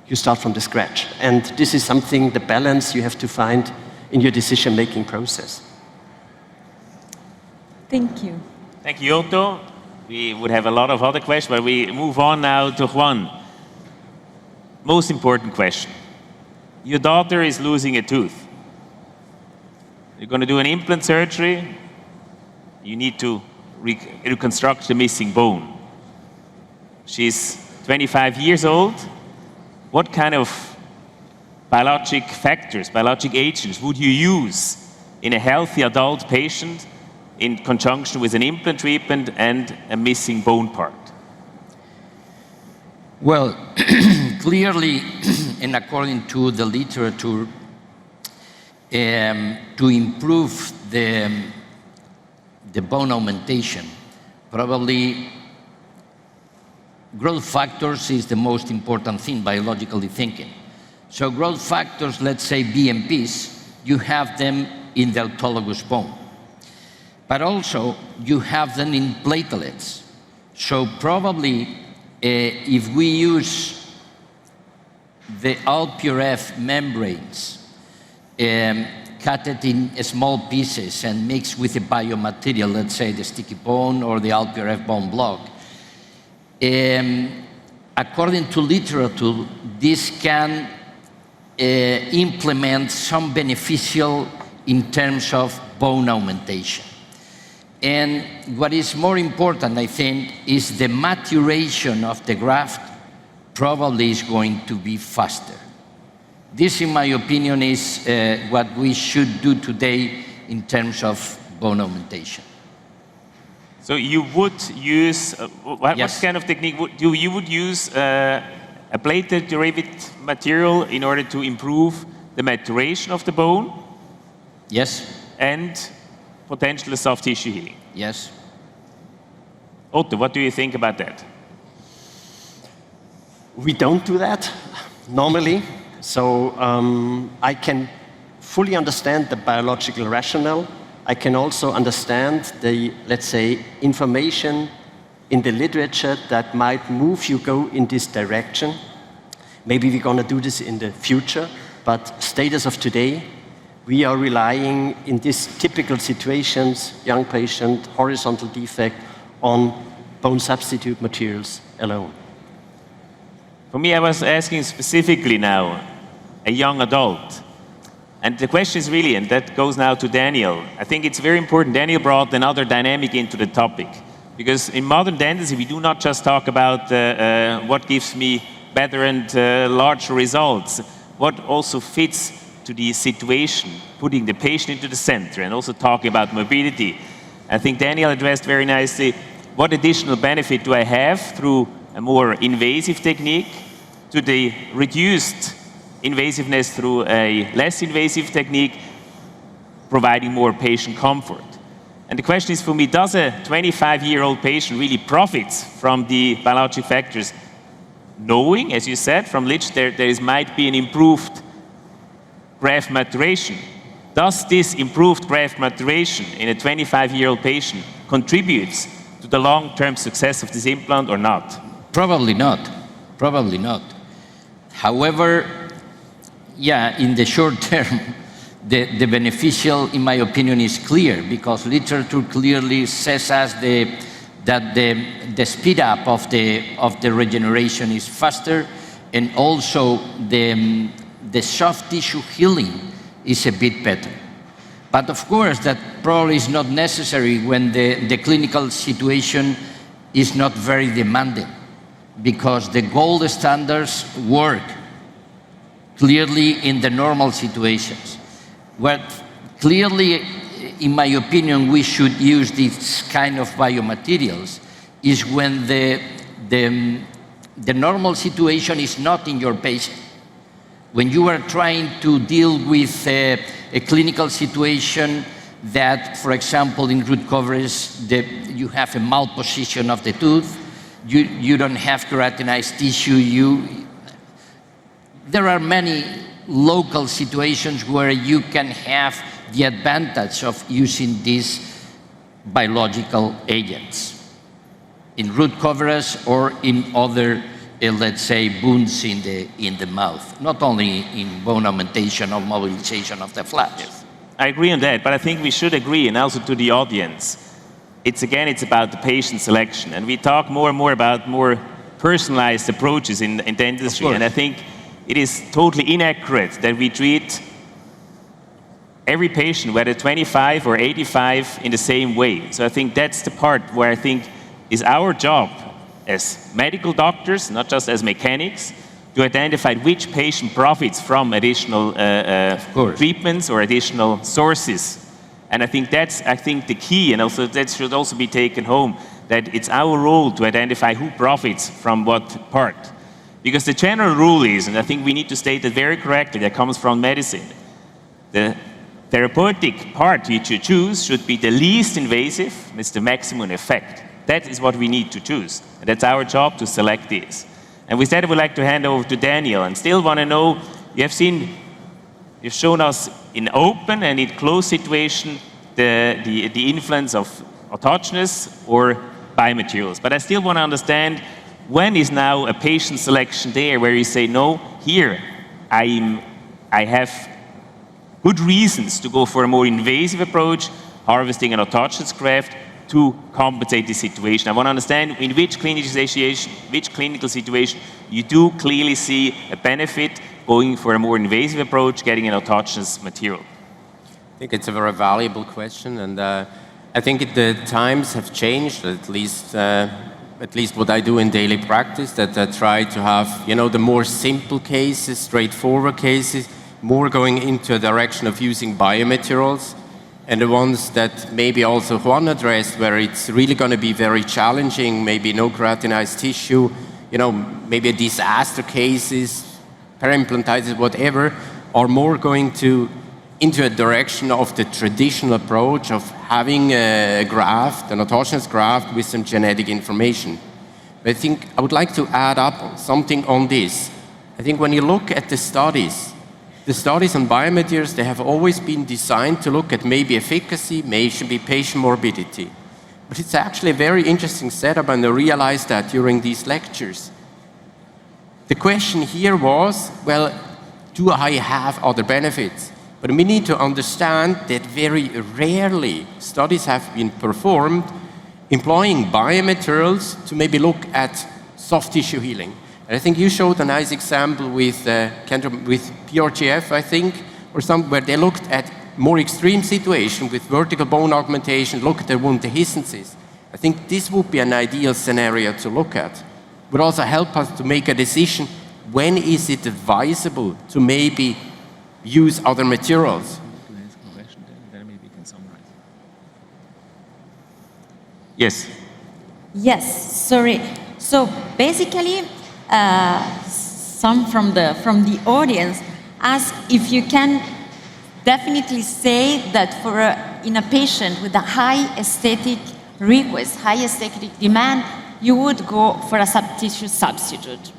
you start from the scratch. And this is something, the balance you have to find in your decision-making process. Thank you. Thank you, Otto. We would have a lot of other questions, but we move on now to Juan. Most important question. Your daughter is losing a tooth. You're going to do an implant surgery. You need to reconstruct the missing bone. She's 25 years old. What kind of biologic factors, biologic agents would you use in a healthy adult patient in conjunction with an implant treatment and a missing bone part? Well, clearly, and according to the literature, to improve the bone augmentation, probably growth factors is the most important thing, biologically thinking. So growth factors, let's say BMPs, you have them in the autologous bone. But also, you have them in platelets. So probably, if we use the ALPRF membranes, cut it in small pieces and mix with a biomaterial, let's say the sticky bone or the ALPRF bone block, according to literature, this can implement some beneficial in terms of bone augmentation. And what is more important, I think, is the maturation of the graft probably is going to be faster. This, in my opinion, is what we should do today in terms of bone augmentation. So you would use, what Yes. kind of technique would you would use a platelet derivative material in order to improve the maturation of the bone Yes, and potential soft tissue healing? yes. Otto, what do you think about that? We don't do that normally. So I can fully understand the biological rationale. I can also understand the, let's say, information in the literature that might move you go in this direction. Maybe we're going to do this in the future, but status of today, we are relying in these typical situations, young patient, horizontal defect, on bone substitute materials alone. For me, I was asking specifically now, a young adult. And the question is really, and that goes now to Daniel, I think it's very important. Daniel brought another dynamic into the topic. Because in modern dentistry, we do not just talk about what gives me better and larger results. What also fits to the situation, putting the patient into the center, and also talking about mobility. I think Daniel addressed very nicely, what additional benefit do I have through a more invasive technique to the reduced invasiveness through a less invasive technique, providing more patient comfort. And the question is for me, does a 25-year-old patient really profit from the biologic factors, knowing, as you said, from which there might be an improved graft maturation? Does this improved graft maturation in a 25-year-old patient contributes to the long-term success of this implant or not? Probably not. Probably not. However, yeah, in the short term, the beneficial, in my opinion, is clear, because literature clearly says us that the speed up of the regeneration is faster, and also the soft tissue healing is a bit better. But of course, that probably is not necessary when the clinical situation is not very demanding, because the gold standards work clearly in the normal situations. What clearly, in my opinion, we should use this kind of biomaterials is when the normal situation is not in your patient. When you are trying to deal with a clinical situation that, for example, in root coverage, you have a malposition of the tooth, you don't have keratinized tissue, there are many local situations where you can have the advantage of using these biological agents in root coverage or in other, let's say, wounds in the mouth, not only in bone augmentation or mobilization of the flaps. Yes. I agree on that, but I think we should agree, and also to the audience, it's about the patient selection, and we talk more and more about more personalized approaches in dentistry, and I think it is totally inaccurate that we treat every patient, whether 25 or 85, in the same way. So I think that's the part where I think is our job as medical doctors, not just as mechanics, to identify which patient profits from additional treatments or additional sources. And I think that's the key, and also that should also be taken home, that it's our role to identify who profits from what part. Because the general rule is, and I think we need to state it very correctly, that comes from medicine, the therapeutic part which you choose should be the least invasive with the maximum effect. That is what we need to choose, and that's our job to select this. And with that, I would like to hand over to Daniel, and still want to know, you've shown us in open and in closed situation the influence of autogenous or biomaterials. But I still want to understand, when is now a patient selection there where you say, no, here I have good reasons to go for a more invasive approach, harvesting an autogenous graft, to compensate the situation. I want to understand in which clinical situation you do clearly see a benefit going for a more invasive approach, getting an autogenous material. I think it's a very valuable question, and I think the times have changed, at least what I do in daily practice, that I try to have, the more simple cases, straightforward cases, more going into a direction of using biomaterials, and the ones that maybe also Juan addressed, where it's really going to be very challenging, maybe no keratinized tissue, maybe disaster cases, periimplantitis, whatever, are more going into a direction of the traditional approach of having a graft, an autogenous graft with some genetic information. But I think I would like to add up something on this. I think when you look at the studies on biomaterials, they have always been designed to look at maybe efficacy, maybe patient morbidity. But it's actually a very interesting setup, and I realized that during these lectures. The question here was, well, do I have other benefits? But we need to understand that very rarely studies have been performed employing biomaterials to maybe look at soft tissue healing. And I think you showed a nice example with PRGF, I think, or where they looked at more extreme situation with vertical bone augmentation, look at the wound dehiscences. I think this would be an ideal scenario to look at. Would also help us to make a decision, when is it advisable to maybe use other materials? Yes. Yes, sorry. So basically, some from the audience ask if you can definitely say that in a patient with a high aesthetic request, high aesthetic demand, you would go for a soft tissue substitute.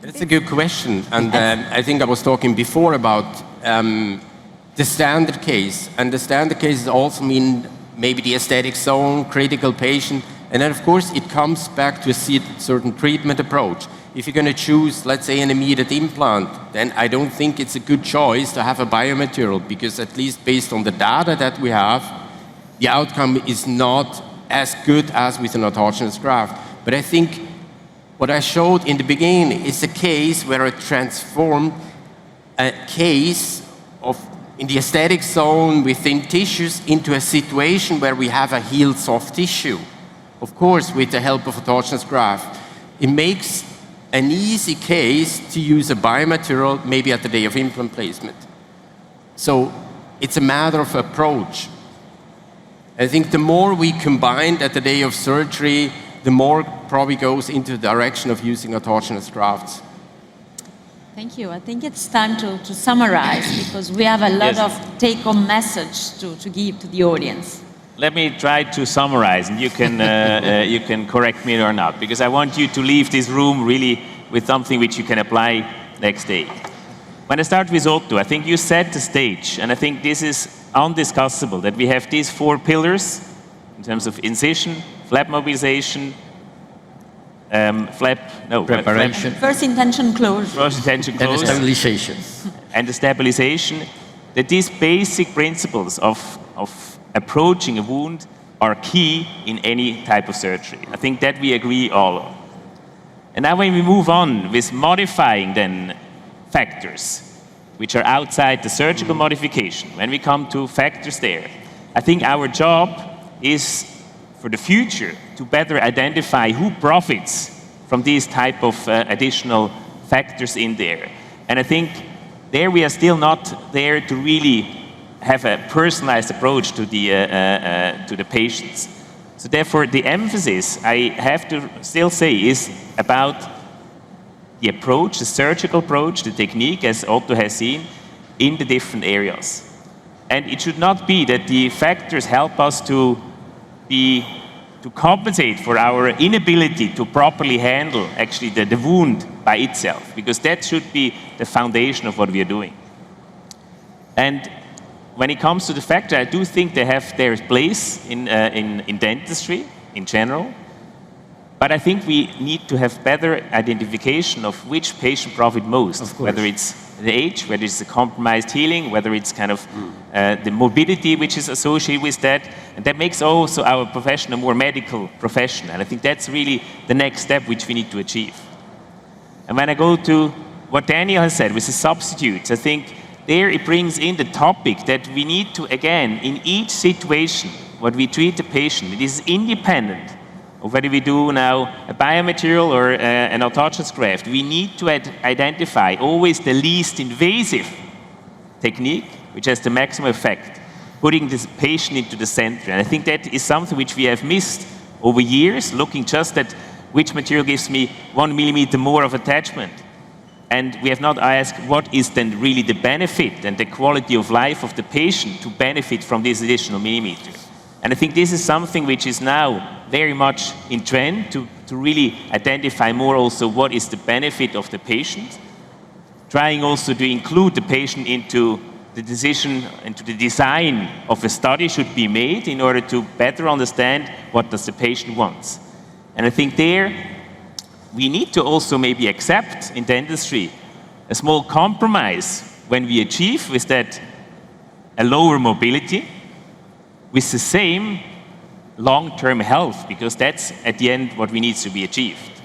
That's a good question, and I think I was talking before about the standard case, and the standard cases also mean maybe the aesthetic zone, critical patient, and then of course it comes back to a certain treatment approach. if you're going to choose, let's say, an immediate implant, then I don't think it's a good choice to have a biomaterial, because at least based on the data that we have, the outcome is not as good as with an autogenous graft. But I think what I showed in the beginning is a case where I transformed a case of in the aesthetic zone within tissues into a situation where we have a healed soft tissue. Of course, with the help of autogenous graft, it makes an easy case to use a biomaterial maybe at the day of implant placement. So it's a matter of approach. I think the more we combine at the day of surgery, the more probably goes into the direction of using autogenous grafts. Thank you. I think it's time to summarize, because we have a lot of take-home message to give to the audience. Let me try to summarize, and you can correct me or not, because I want you to leave this room really with something which you can apply next day. When I start with Otto, I think you set the stage, and I think this is undiscussable, that we have these 4 pillars in terms of incision, flap mobilization, Preparation. First intention closure. First intention And close. stabilization. And the stabilization, that these basic principles of approaching a wound are key in any type of surgery. I think that we agree all on. And now when we move on with modifying then factors, which are outside the surgical modification, when we come to factors there, I think our job is for the future to better identify who profits from these type of additional factors in there. And I think there we are still not there to really have a personalized approach to the patients. So therefore, the emphasis I have to still say is about the approach, the surgical approach, the technique, as Otto has seen, in the different areas. And it should not be that the factors help us to compensate for our inability to properly handle actually the wound by itself, because that should be the foundation of what we are doing. And when it comes to the factor, I do think they have their place in dentistry in general, but I think we need to have better identification of which patient profit most, whether it's the age, whether it's the compromised healing, whether it's kind of the morbidity which is associated with that, and that makes also our profession a more medical profession, and I think that's really the next step which we need to achieve. And when I go to what Daniel has said with the substitutes, I think there it brings in the topic that we need to, again, in each situation, what we treat the patient, it is independent of whether we do now a biomaterial or an autogenous graft. We need to identify always the least invasive technique, which has the maximum effect, putting this patient into the center. And I think that is something which we have missed over years, looking just at which material gives me 1 millimeter more of attachment. And we have not asked what is then really the benefit and the quality of life of the patient to benefit from this additional millimeter. And I think this is something which is now very much in trend to really identify more also what is the benefit of the patient, trying also to include the patient into the decision, into the design of a study should be made in order to better understand what does the patient wants. And I think there we need to also maybe accept in dentistry a small compromise when we achieve with that a lower mobility with the same long-term health, because that's at the end what we need to be achieved.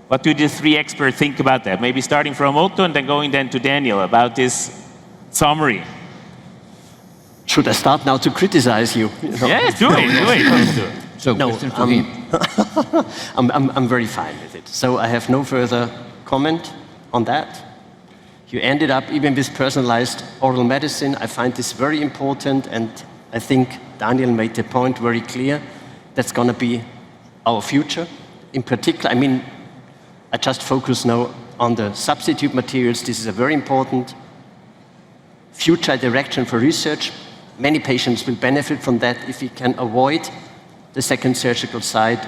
What do the 3 experts think about that? Maybe starting from Otto and then going then to Daniel about this summary. Should I start now to criticize you? Yes, do it. So, No, question to him. I'm very fine with it. So I have no further comment on that. You ended up even with personalized oral medicine. I find this very important, and I think Daniel made the point very clear. That's going to be our future. In particular, I mean, I just focus now on the substitute materials. This is a very important future direction for research. Many patients will benefit from that if we can avoid the second surgical site.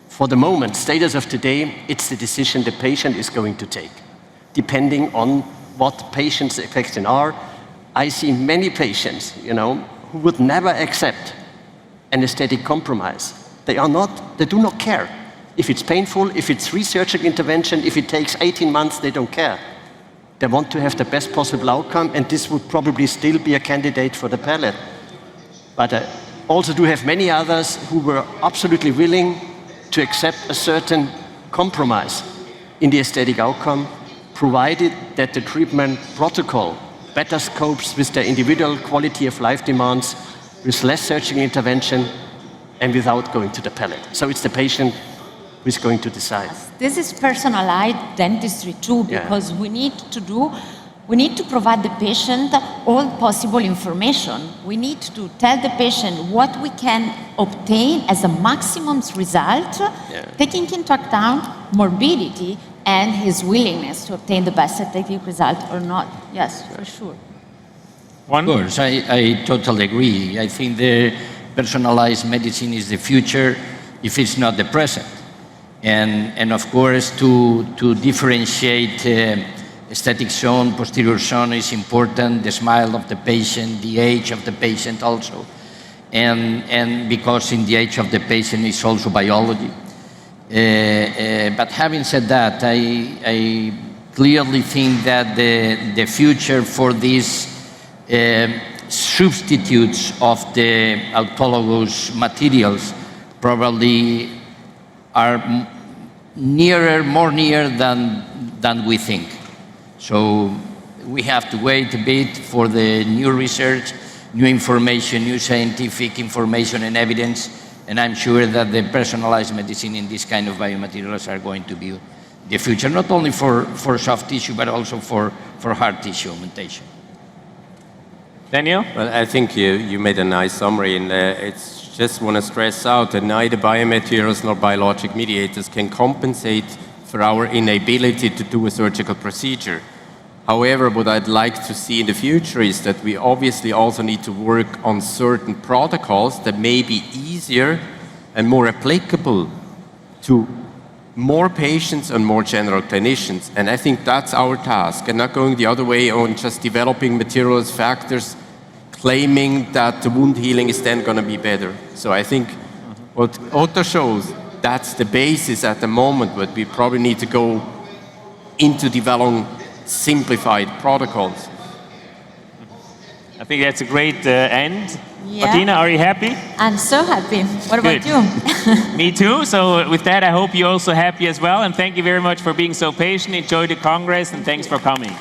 For the moment, status of today, it's the decision the patient is going to take, depending on what patient's affections are. I see many patients, who would never accept anesthetic compromise. They do not care. If it's painful, if it's surgical intervention, if it takes 18 months, they don't care. They want to have the best possible outcome, and this would probably still be a candidate for the palate. But I also do have many others who were absolutely willing to accept a certain compromise in the aesthetic outcome, provided that the treatment protocol better scopes with their individual quality of life demands, with less surgical intervention, and without going to the palate. So it's the patient who is going to decide. This is personalized dentistry too, because we need to provide the patient all possible information. We need to tell the patient what we can obtain as a maximum result, taking into account morbidity and his willingness to obtain the best aesthetic result or not. Yes, for sure. Of course, I totally agree. I think the personalized medicine is the future if it's not the present. And of course, to differentiate aesthetic zone, posterior zone is important, the smile of the patient, the age of the patient also. And because in the age of the patient is also biology. But having said that, I clearly think that the future for these substitutes of the autologous materials probably are more near than we think. So we have to wait a bit for the new research, new information, new scientific information and evidence, and I'm sure that the personalized medicine in this kind of biomaterials are going to be the future, not only for soft tissue, but also for hard tissue augmentation. Daniel? Well, I think you made a nice summary, and it's just want to stress out that neither biomaterials nor biologic mediators can compensate for our inability to do a surgical procedure. However, what I'd like to see in the future is that we obviously also need to work on certain protocols that may be easier and more applicable to more patients and more general clinicians. And I think that's our task, and not going the other way on just developing materials, factors, claiming that the wound healing is then going to be better. So I think what Otto shows, that's the basis at the moment, but we probably need to go into developing simplified protocols. I think that's a great end. Yeah. Martina, are you happy? I'm so happy. What about Good. you? Me too. So with that, I hope you're also happy as well. And thank you very much for being so patient. Enjoy the Congress, and thanks for coming.